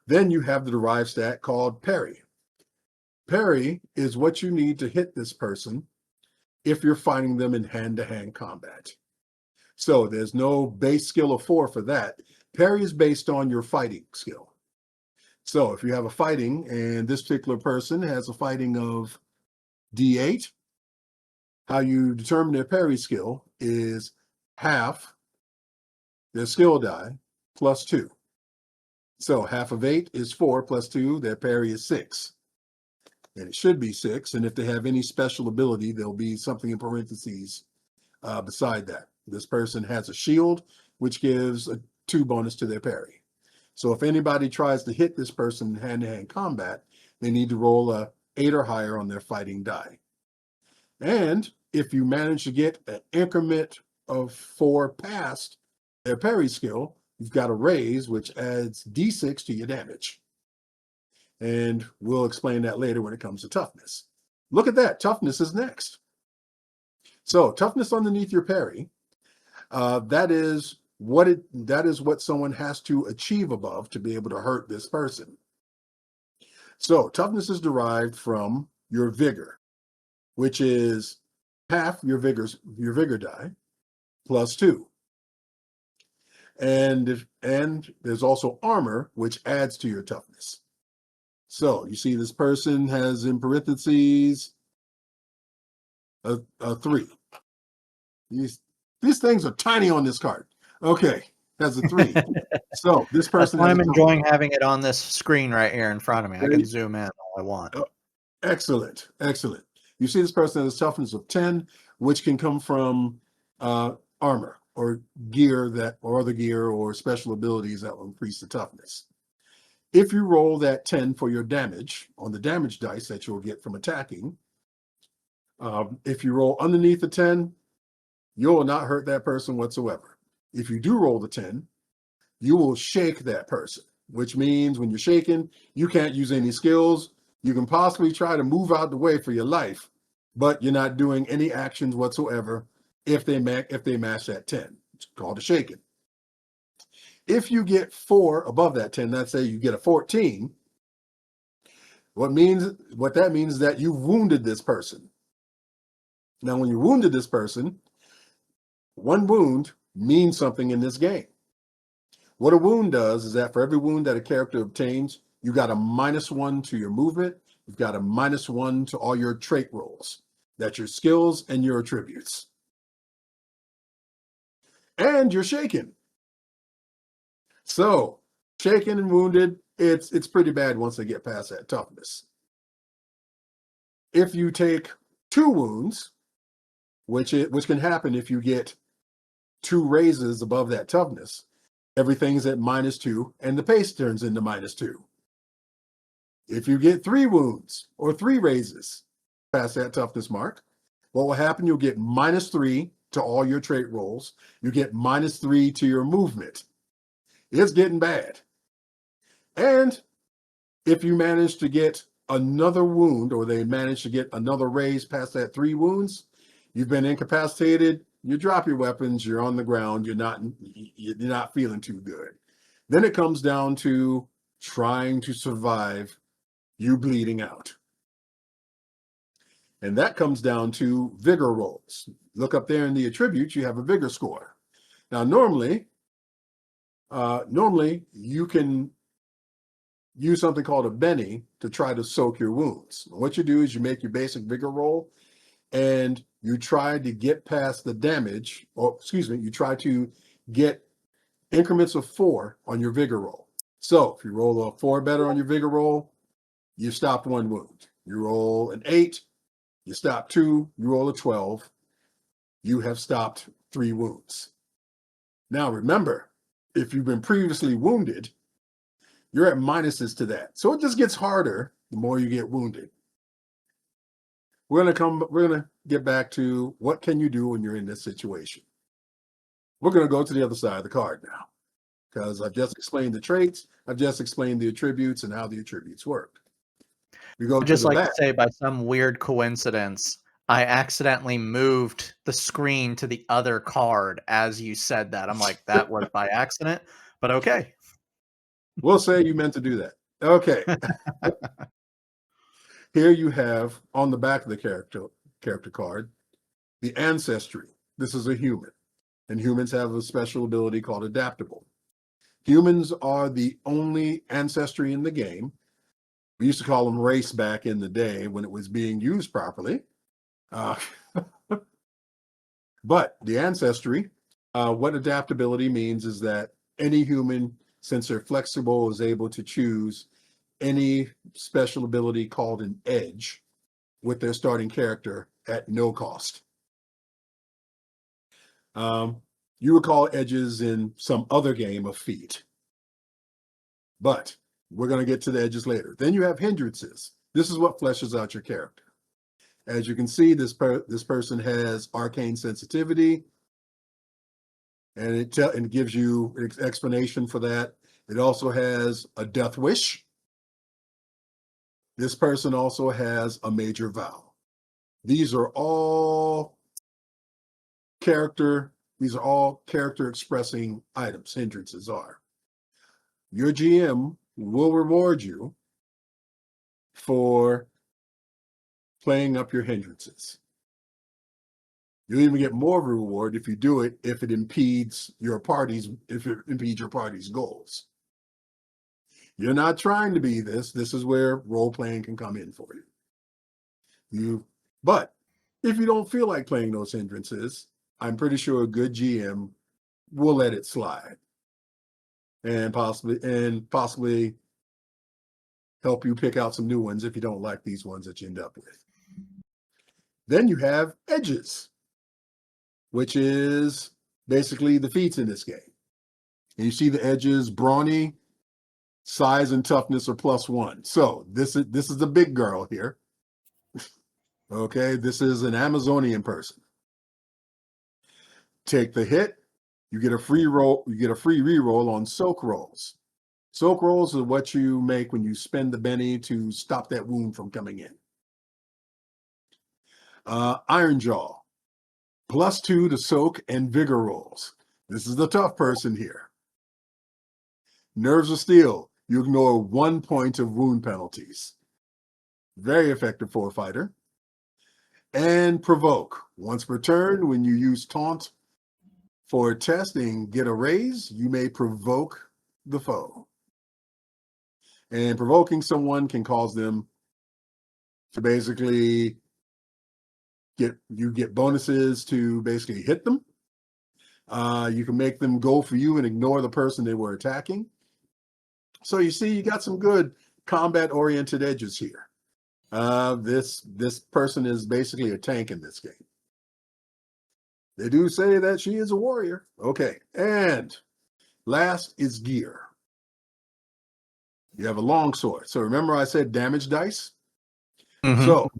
Then you have the derived stat called parry. Parry is what you need to hit this person if you're fighting them in hand-to-hand combat. So there's no base skill of 4 for that. Parry is based on your fighting skill. So if you have a fighting and this particular person has a fighting of D8, how you determine their parry skill is half their skill die plus 2. So half of 8 is 4 plus 2, their parry is 6. And it should be 6. And if they have any special ability, there'll be something in parentheses beside that. This person has a shield, which gives a 2 bonus to their parry. So if anybody tries to hit this person in hand-to-hand combat, they need to roll a 8 or higher on their fighting die. And if you manage to get an increment of 4 past their parry skill, you've got a raise, which adds d6 to your damage. And we'll explain that later when it comes to toughness. Look at that. Toughness is next. So toughness underneath your parry, that is what someone has to achieve above to be able to hurt this person. So toughness is derived from your vigor, which is half your vigor die plus 2. And there's also armor, which adds to your toughness. So you see this person has in parentheses a 3. These things are tiny on this card. Okay, has a 3. So this That's person why has a I'm toughness. enjoying having it on this screen right here in front of me. I can zoom in all I want. Oh, excellent, excellent. You see this person has a toughness of 10, which can come from armor or gear or other gear or special abilities that will increase the toughness. If you roll that 10 for your damage on the damage dice that you'll get from attacking, if you roll underneath the 10, you will not hurt that person whatsoever. If you do roll the 10, you will shake that person, which means when you're shaking, you can't use any skills. You can possibly try to move out the way for your life, but you're not doing any actions whatsoever if they match that 10. It's called a shaking. If you get 4 above that 10, let's say you get a 14, what that means is that you wounded this person. Now, when you wounded this person, one wound means something in this game. What a wound does is that for every wound that a character obtains, you got a -1 to your movement. You've got a -1 to all your trait rolls. That's your skills and your attributes. And you're shaken. So, shaken and wounded, it's pretty bad once they get past that toughness. If you take 2 wounds, which can happen if you get 2 raises above that toughness, everything's at -2, and the pace turns into -2. If you get 3 wounds or 3 raises past that toughness mark, what will happen? You'll get -3 to all your trait rolls. You get -3 to your movement. It's getting bad. And if you manage to get another wound, or they manage to get another raise past that 3 wounds, you've been incapacitated. You drop your weapons. You're on the ground. You're not feeling too good. Then it comes down to trying to survive you bleeding out. And that comes down to vigor rolls. Look up there in the attributes, you have a vigor score. Now, normally you can use something called a Benny to try to soak your wounds. What you do is you make your basic vigor roll, and you try to get past the damage, you try to get increments of 4 on your vigor roll. So if you roll a 4 better on your vigor roll, you stopped 1 wound. You roll an 8, you stop 2, you roll a 12, you have stopped 3 wounds. Now remember, if you've been previously wounded, you're at minuses to that. So it just gets harder the more you get wounded. We're gonna get back to what can you do when you're in this situation. We're gonna go to the other side of the card now, because I've just explained the traits, I've just explained the attributes and how the attributes work. We go I'd to just the like back. to say, by some weird coincidence, I accidentally moved the screen to the other card as you said that. I'm like, that was by accident, but okay. We'll say you meant to do that. Okay. Here you have on the back of the character card, the ancestry. This is a human, and humans have a special ability called adaptable. Humans are the only ancestry in the game. We used to call them race back in the day when it was being used properly. Uh, but the ancestry, what adaptability means is that any human, since they're flexible, is able to choose any special ability called an edge with their starting character at no cost. You would call edges in some other game a feat, but we're going to get to the edges later. Then you have hindrances. This is what fleshes out your character. As you can see, this person has arcane sensitivity, and it gives you an explanation for that. It also has a death wish. This person also has a major vow. These are all character expressing items. Hindrances are. Your GM will reward you for playing up your hindrances. You'll even get more reward if you do it if it impedes your party's goals. You're not trying to be this. This is where role playing can come in for you. But if you don't feel like playing those hindrances, I'm pretty sure a good GM will let it slide and possibly help you pick out some new ones if you don't like these ones that you end up with. Then you have edges, which is basically the feats in this game. And you see the edges: brawny, size, and toughness are +1. So this is the big girl here. Okay, this is an Amazonian person. Take the hit, You get a free roll. You get a free reroll on soak rolls. Soak rolls are what you make when you spend the Benny to stop that wound from coming in. Iron Jaw, +2 to soak and vigor rolls. This is the tough person here. Nerves of Steel, you ignore 1 point of wound penalties. Very effective for a fighter. And Provoke, once per turn, when you use Taunt for a test and get a raise, you may provoke the foe. And provoking someone can cause them to basically get bonuses to basically hit them. You can make them go for you and ignore the person they were attacking. So you see, you got some good combat-oriented edges here. This person is basically a tank in this game. They do say that she is a warrior. Okay, and last is gear. You have a longsword. So remember I said damage dice? Mhm. So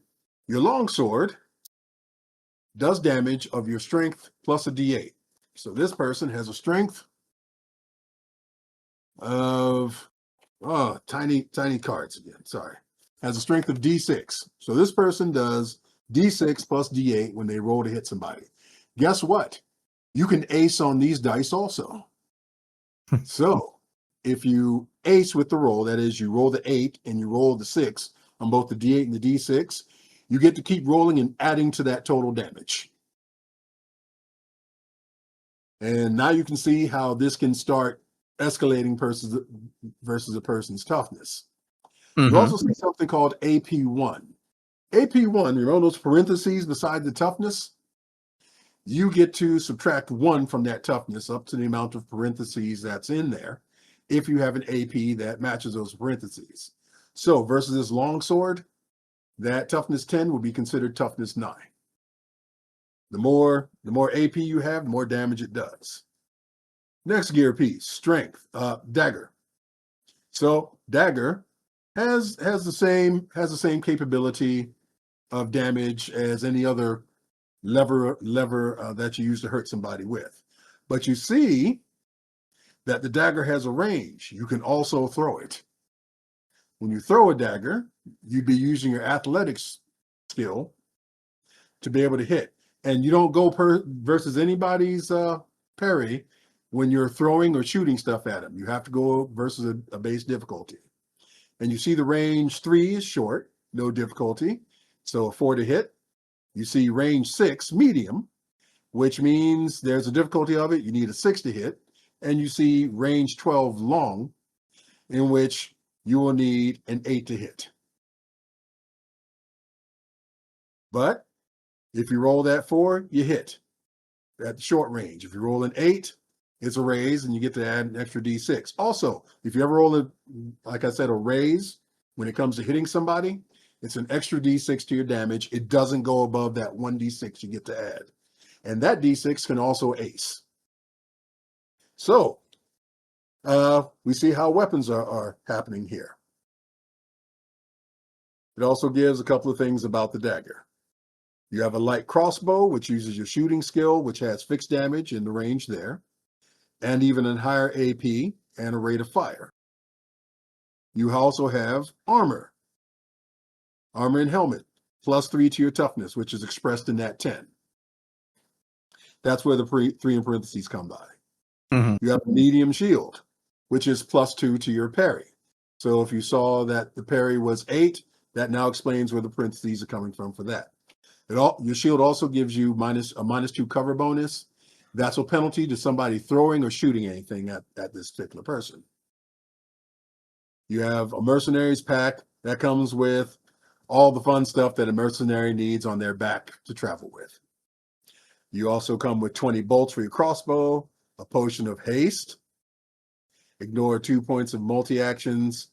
your longsword does damage of your strength plus a d8. So this person has a strength of tiny cards again. Sorry. Has a strength of d6. So this person does d6 plus d8 when they roll to hit somebody. Guess what? You can ace on these dice also. So if you ace with the roll, that is, you roll the 8 and you roll the 6 on both the d8 and the d6, you get to keep rolling and adding to that total damage. And now you can see how this can start escalating versus a person's toughness. You also see something called AP1. AP1, you know those parentheses beside the toughness? You get to subtract 1 from that toughness up to the amount of parentheses that's in there if you have an AP that matches those parentheses. So versus this longsword, that toughness 10 will be considered toughness 9. The more AP you have, the more damage it does. Next gear piece, strength, dagger. So dagger has the same capability of damage as any other lever that you use to hurt somebody with. But you see that the dagger has a range. You can also throw it. When you throw a dagger, you'd be using your athletics skill to be able to hit. And you don't go versus anybody's parry when you're throwing or shooting stuff at them. You have to go versus a base difficulty. And you see the range 3 is short, no difficulty. So a 4 to hit. You see range 6, medium, which means there's a difficulty of it. You need a 6 to hit. And you see range 12, long, in which you will need an 8 to hit. But if you roll that 4, you hit at the short range. If you roll an 8, it's a raise, and you get to add an extra d6. Also, if you ever roll like I said, a raise when it comes to hitting somebody, it's an extra d6 to your damage. It doesn't go above that 1d6 you get to add. And that d6 can also ace. So we see how weapons are happening here. It also gives a couple of things about the dagger. You have a light crossbow, which uses your shooting skill, which has fixed damage in the range there, and even a higher AP and a rate of fire. You also have armor and helmet, +3 to your toughness, which is expressed in that 10. That's where the 3 in parentheses come by. You have a medium shield, which is +2 to your parry. So if you saw that the parry was 8, that now explains where the parentheses are coming from for that. Your shield also gives you a -2 cover bonus. That's a penalty to somebody throwing or shooting anything at this particular person. You have a mercenaries pack that comes with all the fun stuff that a mercenary needs on their back to travel with. You also come with 20 bolts for your crossbow, a potion of haste, ignore 2 points of multi-actions,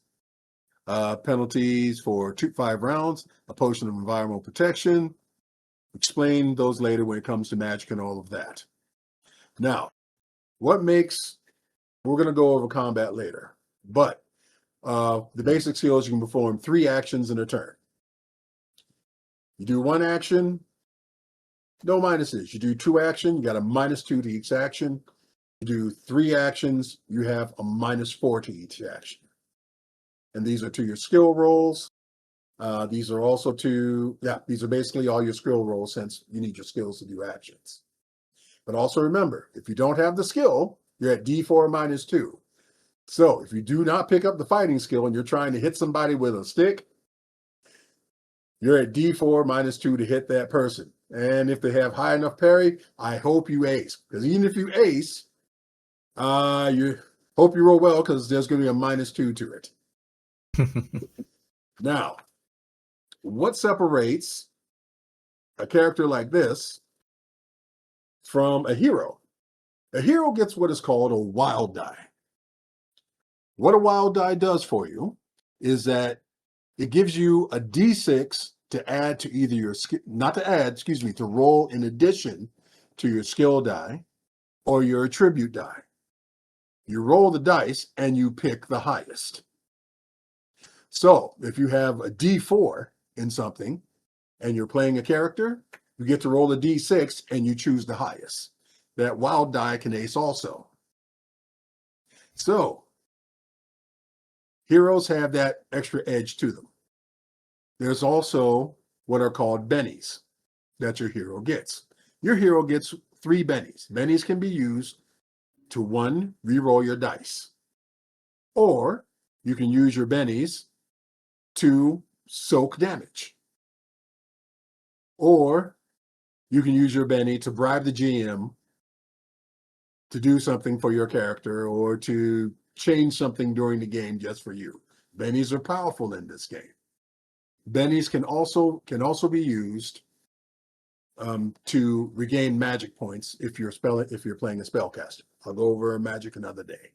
penalties for 5 rounds, a potion of environmental protection. Explain those later when it comes to magic and all of that. Now, we're going to go over combat later, but the basic skills, you can perform 3 actions in a turn. You do 1 action, no minuses. You do 2 action, you got a -2 to each action. do 3 actions, you have a -4 to each action. And these are to your skill rolls. These are also these are basically all your skill rolls since you need your skills to do actions. But also remember, if you don't have the skill, you're at D4 -2. So if you do not pick up the fighting skill and you're trying to hit somebody with a stick, you're at D4 -2 to hit that person. And if they have high enough parry, I hope you ace. Because even if you ace, you hope you roll well because there's going to be a -2 to it. Now, what separates a character like this from a hero? A hero gets what is called a wild die. What a wild die does for you is that it gives you a d6 to add to either your not to add, excuse me, to roll in addition to your skill die or your attribute die. You roll the dice and you pick the highest. So if you have a d4 in something and you're playing a character, you get to roll a d6 and you choose the highest. That wild die can ace also. So heroes have that extra edge to them. There's also what are called bennies that your hero gets. Your hero gets 3 bennies. Bennies can be used to 1, re-roll your dice. Or you can use your bennies to soak damage. Or you can use your benny to bribe the GM to do something for your character or to change something during the game just for you. Bennies are powerful in this game. Bennies can also be used to regain magic points if you're playing a spellcaster. I'll go over magic another day.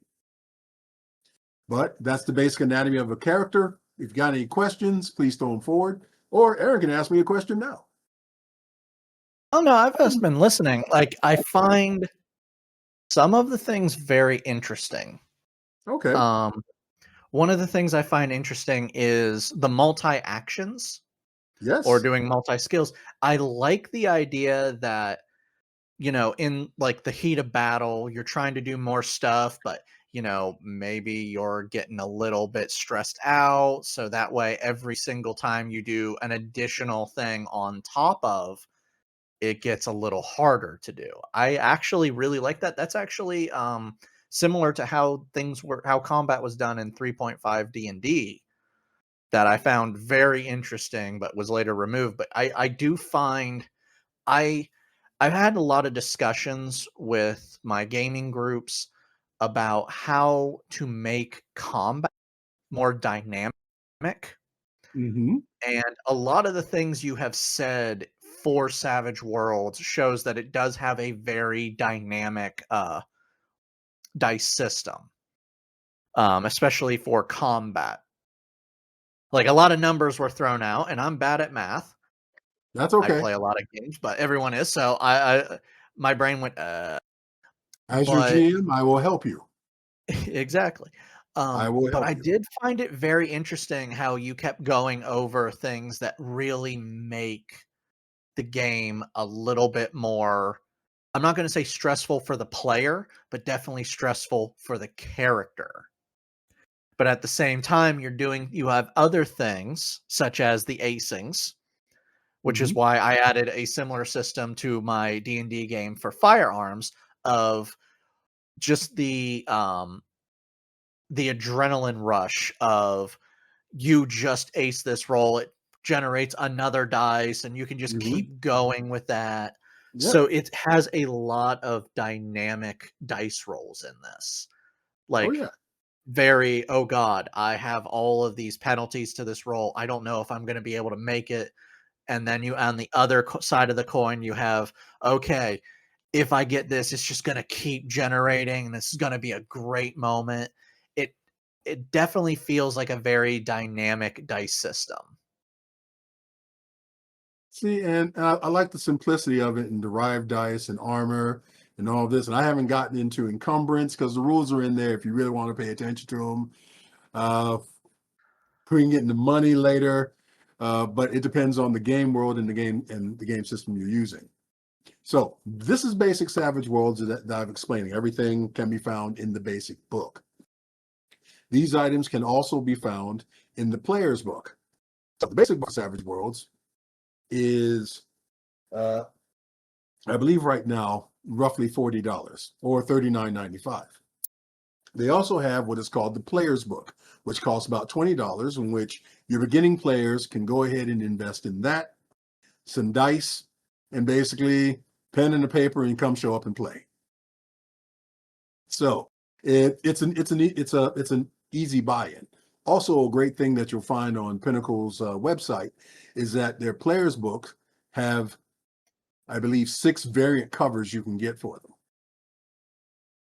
But that's the basic anatomy of a character. If you got any questions, please throw them forward. Or Aaron can ask me a question now. Oh no, I've just been listening. Like I find some of the things very interesting. Okay. One of the things I find interesting is the multi-actions or Yes. doing multi-skills. I like the idea that, in like the heat of battle, you're trying to do more stuff, but maybe you're getting a little bit stressed out. So that way, every single time you do an additional thing on top of, it gets a little harder to do. I actually really like that. That's actually similar to how combat was done in 3.5 D&D that I found very interesting, but was later removed. But I do find I I've had a lot of discussions with my gaming groups about how to make combat more dynamic. Mm-hmm. And a lot of the things you have said for Savage Worlds shows that it does have a very dynamic dice system, especially for combat. Like a lot of numbers were thrown out, and I'm bad at math. That's I okay. play a lot of games, but everyone is. So I my brain went, As your but GM, I will help you. exactly. I will But help I you. did find it very interesting how you kept going over things that really make the game a little bit more, I'm not going to say stressful for the player, but definitely stressful for the character. But at the same time, you have other things such as the acings, which Mm-hmm. is why I added a similar system to my D&D game for firearms of just the adrenaline rush of you just ace this roll, it generates another dice, and you can just Mm-hmm. keep going with that. Yeah. So it has a lot of dynamic dice rolls in this. Oh Like yeah. very, oh god, I have all of these penalties to this roll. I don't know if I'm going to be able to make it. And then you on the other side of the coin, you have, okay, if I get this, it's just going to keep generating. And this is going to be a great moment. It it definitely feels like a very dynamic dice system. See, and I like the simplicity of it and derived dice and armor and all of this. And I haven't gotten into encumbrance because the rules are in there if you really want to pay attention to them. Uh, we can get into money later, but it depends on the game world and the game system you're using. So this is basic Savage Worlds that I'm explaining. Everything can be found in the basic book. These items can also be found in the player's book. So the basic book of Savage Worlds is, I believe right now, roughly $40 or $39.95. They also have what is called the player's book, which costs about $20, in which your beginning players can go ahead and invest in that, some dice, and basically pen and a paper and come show up and play. So it's an easy buy-in. Also, a great thing that you'll find on Pinnacle's website is that their players books have, I believe, 6 variant covers you can get for them.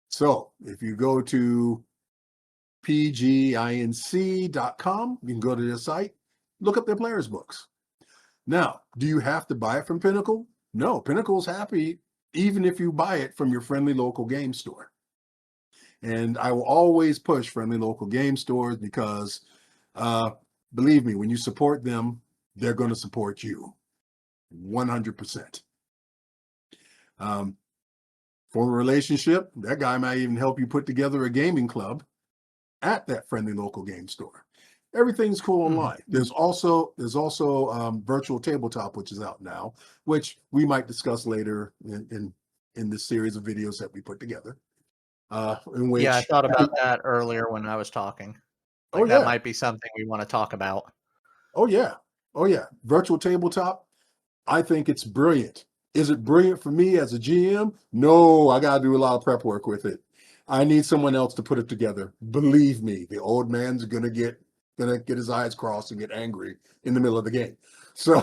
So if you go to pginc.com, you can go to their site, look up their players books. Now, do you have to buy it from Pinnacle? No, Pinnacle's happy even if you buy it from your friendly local game store. And I will always push friendly local game stores because, believe me, when you support them, they're going to support you 100%. Form a relationship, that guy might even help you put together a gaming club at that friendly local game store. Everything's cool online. There's also virtual tabletop, which is out now, which we might discuss later in this series of videos that we put together. In which, Yeah, I thought about that earlier when I was talking. oh Like that yeah, might be something we want to talk about. oh yeah, oh yeah, virtual tabletop. I think it's brilliant. Is it brilliant for me as a GM? No, I got to do a lot of prep work with it. I need someone else to put it together. Believe me, the old man's gonna get his eyes crossed and get angry in the middle of the game. So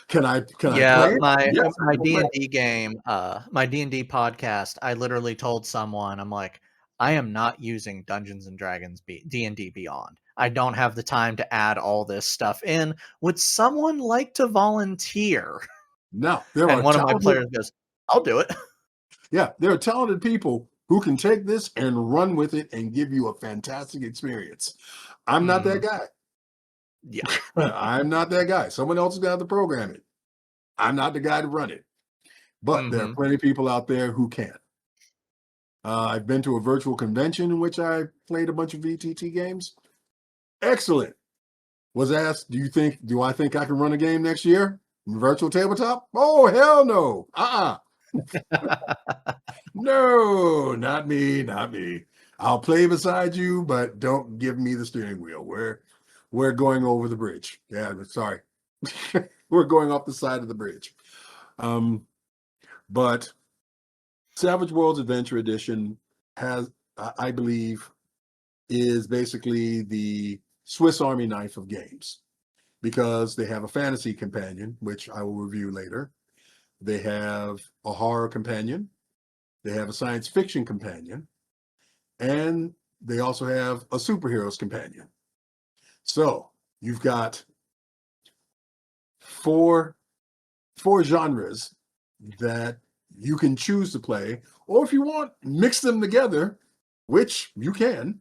can I play Yeah, it? Yes, I my can play it. D&D game, my D&D podcast, I literally told someone, I'm like, I am not using Dungeons and Dragons D&D Beyond. I don't have the time to add all this stuff in. Would someone like to volunteer? Now there And are one of my talented, players goes, I'll do it. yeah, there are talented people who can take this and run with it and give you a fantastic experience. I'm not that guy. Yeah. I'm not that guy. Someone else is going to have to program it. I'm not the guy to run it. But there are plenty of people out there who can. I've been to a virtual convention in which I played a bunch of VTT games. Excellent. Was asked, do I think I can run a game next year? Virtual tabletop? Oh, hell no. No, not me, not me. I'll play beside you, but don't give me the steering wheel. We're going over the bridge. Yeah, sorry. We're going off the side of the bridge. But Savage Worlds Adventure Edition has, I believe, is basically the Swiss Army knife of games because they have a fantasy companion, which I will review later. They have a horror companion. They have a science fiction companion. And they also have a superheroes companion. So you've got four genres that you can choose to play, or if you want, mix them together, which you can.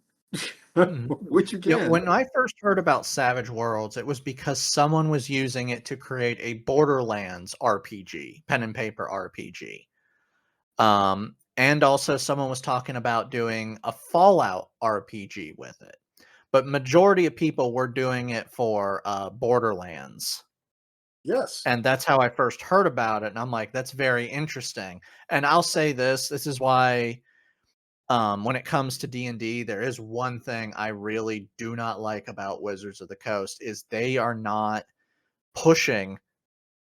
Which you Yeah, can. when I first heard about Savage Worlds, it was because someone was using it to create a Borderlands RPG, pen and paper RPG. And also someone was talking about doing a Fallout RPG with it. But majority of people were doing it for Borderlands. Yes. And that's how I first heard about it. And I'm like, that's very interesting. And I'll say this is why when it comes to D&D, there is one thing I really do not like about Wizards of the Coast is they are not pushing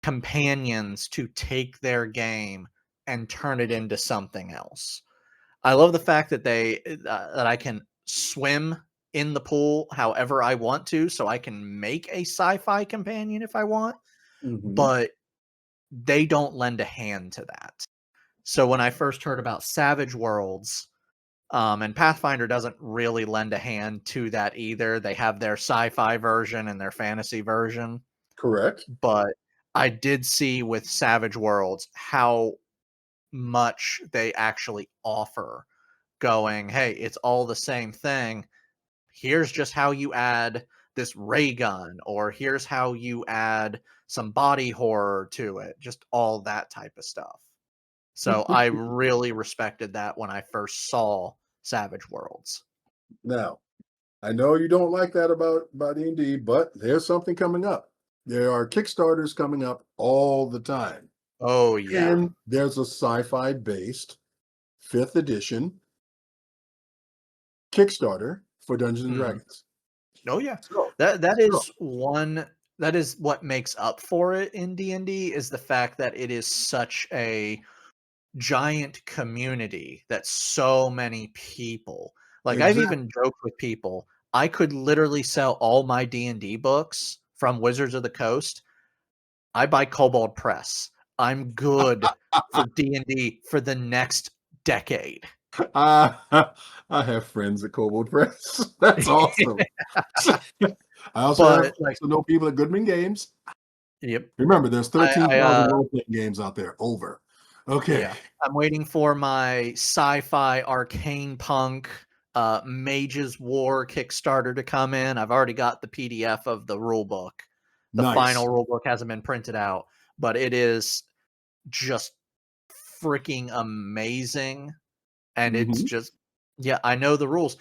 companions to take their game and turn it into something else. I love the fact that that I can swim in the pool however I want to, so I can make a sci-fi companion if I want, but they don't lend a hand to that. So when I first heard about Savage Worlds, and Pathfinder doesn't really lend a hand to that either. They have their sci-fi version and their fantasy version. Correct. But I did see with Savage Worlds how much they actually offer, going, hey, it's all the same thing. Here's just how you add this ray gun, or here's how you add some body horror to it, just all that type of stuff. So I really respected that when I first saw Savage Worlds. Now, I know you don't like that about D&D, but there's something coming up. There are Kickstarters coming up all the time. Oh yeah. And there's a sci-fi based 5th edition Kickstarter for Dungeons and Mhm. Dragons. Oh yeah. So, That so is one that is what makes up for it in D&D is the fact that it is such a giant community that so many people like I've exactly. even joked with people I could literally sell all my D&D books from Wizards of the Coast. I buy Kobold Press. I'm good for D&D for the next decade. I have friends at Kobold Press. That's awesome. I But like also know people at Goodman Games. yep. Remember, there's I 13,000 role-playing games out there. Over. Okay. Yeah, I'm waiting for my sci-fi arcane punk Mages War Kickstarter to come in. I've already got the PDF of the rule book. The Nice. final rule book hasn't been printed out, but it is just freaking amazing. And it's Hmm. just yeah, I know the rules.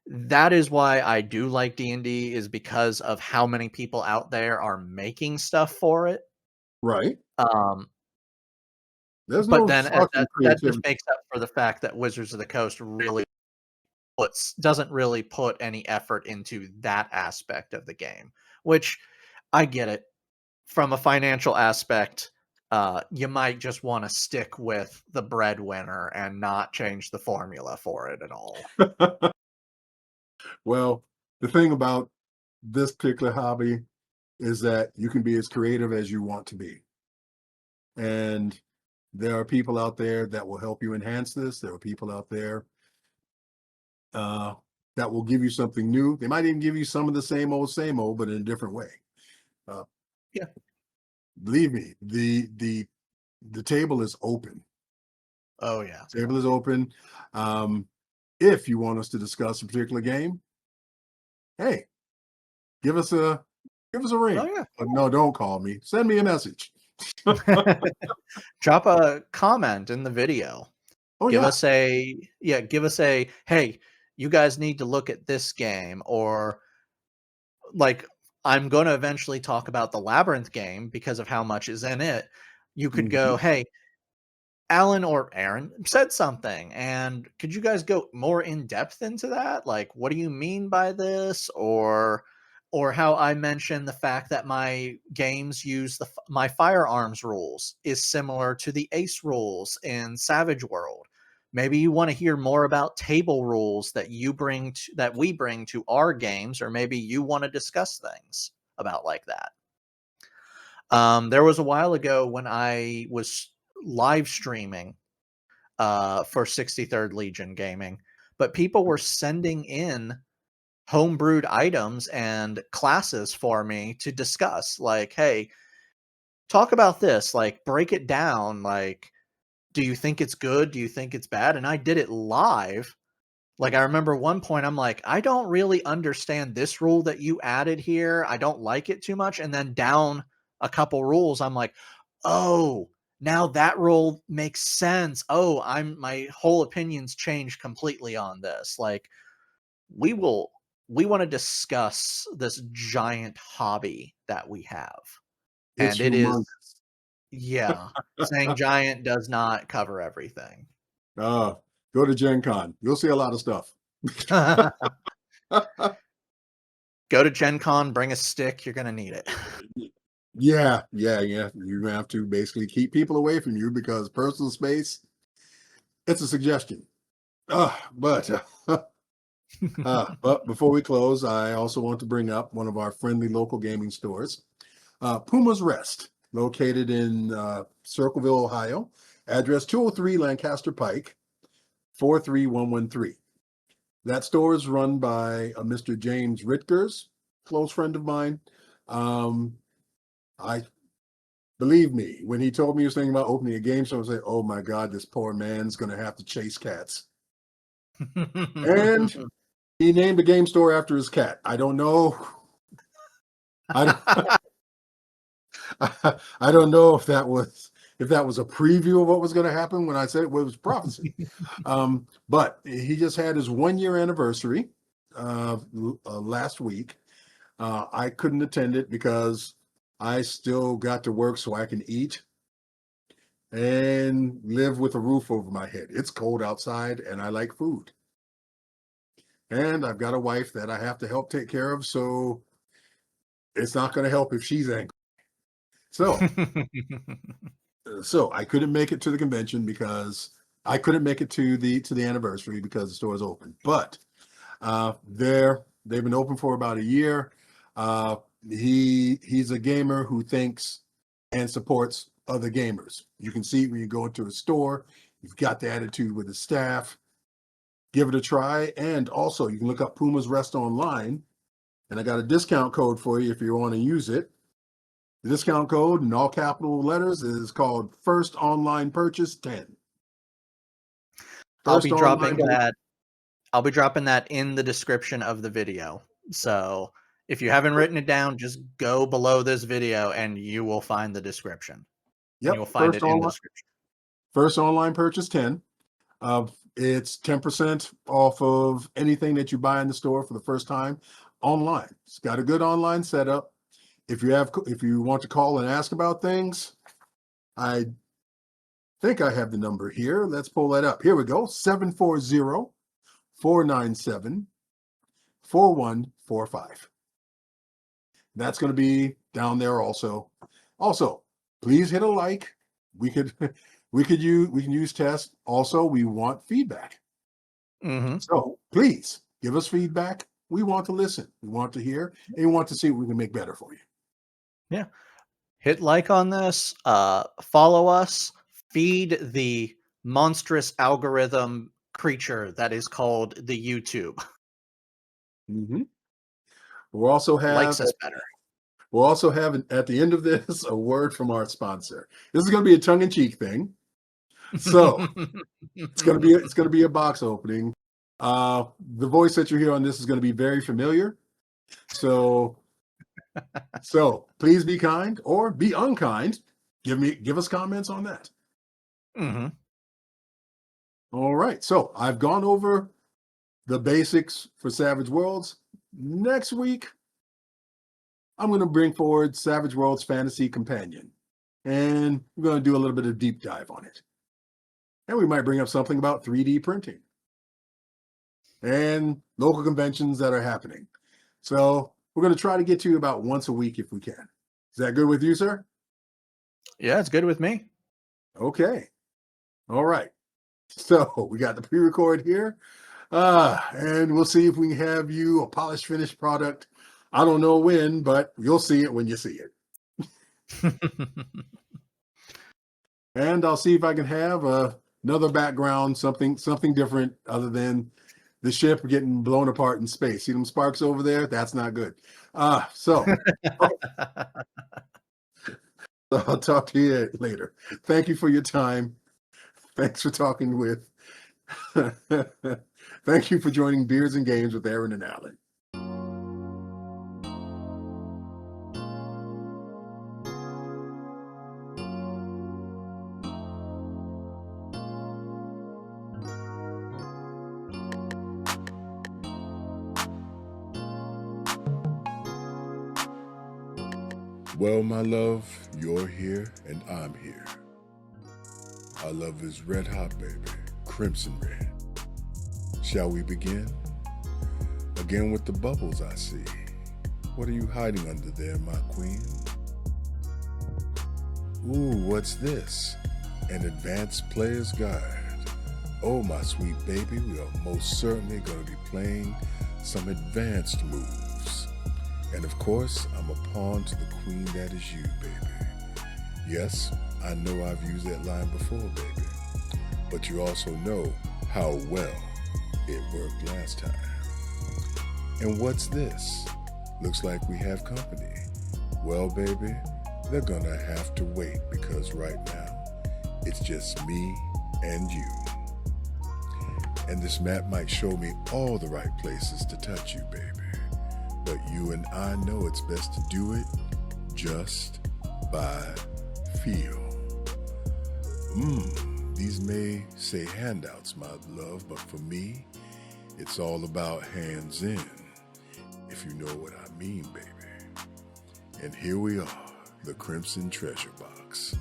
That is why I do like D&D is because of how many people out there are making stuff for it. Right. Um, There's but no then shocking that just creativity. makes up for the fact that Wizards of the Coast really doesn't really put any effort into that aspect of the game, which I get it. From a financial aspect, you might just want to stick with the breadwinner and not change the formula for it at all. Well, the thing about this particular hobby is that you can be as creative as you want to be. And there are people out there that will help you enhance this. There are people out there uh, that will give you something new. They might even give you some of the same old, but in a different way. Uh, Yeah. Believe me, the table is open. Oh yeah. Table is open. Um, if you want us to discuss a particular game, hey, give us a Oh ring. yeah. But no, don't call me. Send me a message. Drop a comment in the video. Oh Give yeah. us a give us a hey, you guys need to look at this game or like I'm going to eventually talk about the Labyrinth game because of how much is in it. You could go, Mhm. "Hey, Alan or Aaron said something, and could you guys go more in depth into that? Like, what do you mean by this?" Or how I mentioned the fact that my games use my firearms rules is similar to the Ace rules in Savage World. Maybe you want to hear more about table rules that that we bring to our games, or maybe you want to discuss things about like that. There was a while ago when I was live streaming for 63rd Legion Gaming, but people were sending in homebrewed items and classes for me to discuss. Like, hey, talk about this, like, break it down. Like, do you think it's good? Do you think it's bad? And I did it live. Like, I remember one point, I'm like, I don't really understand this rule that you added here. I don't like it too much. And then down a couple rules, I'm like, oh, now that rule makes sense. Oh, my whole opinions changed completely on this. Like, we will, we want to discuss this giant hobby that we have. It's And it is, humongous. yeah, saying giant does not cover everything. uh, Go to Gen Con. You'll see a lot of stuff. Go to Gen Con, bring a stick, you're gonna need it. Yeah, yeah, yeah. You have to basically keep people away from you because personal space, it's a suggestion. But but before we close, I also want to bring up one of our friendly local gaming stores, Puma's Rest, located in Circleville, Ohio. Address 203 Lancaster Pike, 43113. That store is run by Mr. James Ritgers, close friend of mine. Um, I Believe me, when he told me he was thinking about opening a game store, I was like, oh my God, this poor man's going to have to chase cats. And he named a game store after his cat. I don't know. I don't, I don't know if that was if that was a preview of what was going to happen when I said it was prophecy. But he just had his 1 year anniversary last week. I couldn't attend it because I still got to work so I can eat and live with a roof over my head. It's cold outside and I like food. And I've got a wife that I have to help take care of, so it's not going to help if she's angry. So I couldn't make it to the convention because I couldn't make it to the anniversary because the store is open. But they've been open for about a year. He's a gamer who thinks and supports other gamers. You can see when you go into a store, you've got the attitude with the staff. Give it a try. And also you can look up Puma's Rest online, and I got a discount code for you if you want to use it. The discount code in all capital letters is called First Online Purchase 10. I'll be dropping that in the description of the video. So if you haven't written it down, just go below this video and you will find the description. Yep. You'll find it in the description. First Online Purchase 10. It's 10% off of anything that you buy in the store for the first time online. It's got a good online setup. If you want to call and ask about things, I think I have the number here. Let's pull that up. Here we go. 740-497-4145. That's going to be down there also. Also, please hit a like. We can use tests. Also, we want feedback. So please give us feedback. We want to listen. We want to hear, and we want to see what we can make better for you. Yeah. Hit like on this. Follow us. Feed the monstrous algorithm creature that is called the YouTube. We'll also have likes us better. We'll also have at the end of this a word from our sponsor. This is going to be a tongue-in-cheek thing, so it's going to be a box opening. The voice that you hear on this is going to be very familiar, so please be kind or be unkind. Give us comments on that. All right, so I've gone over the basics for Savage Worlds. Next week, I'm going to bring forward Savage Worlds Fantasy Companion, and we're going to do a little bit of deep dive on it. And we might bring up something about 3D printing and local conventions that are happening. So we're going to try to get to you about once a week if we can. Is that good with you, sir? Yeah, it's good with me. Okay. All right. So we got the pre-record here. And we'll see if we can have you a polished, finished product. I don't know when, but you'll see it when you see it. And I'll see if I can have another background, something different other than the ship getting blown apart in space. See them sparks over there? That's not good. So I'll talk to you later. Thank you for your time. Thanks for talking with. Thank you for joining Beers and Games with Aaron and Alan. Well, my love, you're here and I'm here. Our love is red hot, baby, crimson red. Shall we begin? Again with the bubbles I see. What are you hiding under there, my queen? Ooh, what's this? An advanced player's guide. Oh, my sweet baby, we are most certainly going to be playing some advanced moves. And of course, I'm a pawn to the queen that is you, baby. Yes, I know I've used that line before, baby. But you also know how well it worked last time. And what's this? Looks like we have company. Well, baby, they're gonna have to wait because right now, it's just me and you. And this map might show me all the right places to touch you, baby. But you and I know it's best to do it just by feel. These may say handouts, my love, but for me, it's all about hands in, if you know what I mean, baby. And here we are, the Crimson Treasure Box.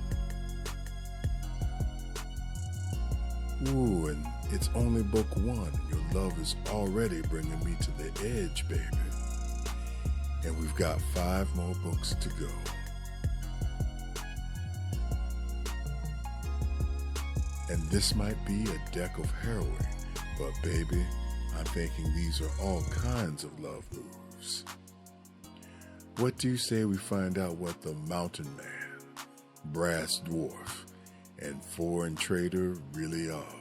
Ooh, and it's only book one. Your love is already bringing me to the edge, baby. And we've got 5 more books to go. And this might be a deck of heroin, but baby, I'm thinking these are all kinds of love moves. What do you say we find out what the Mountain Man, Brass Dwarf, and Foreign Trader really are?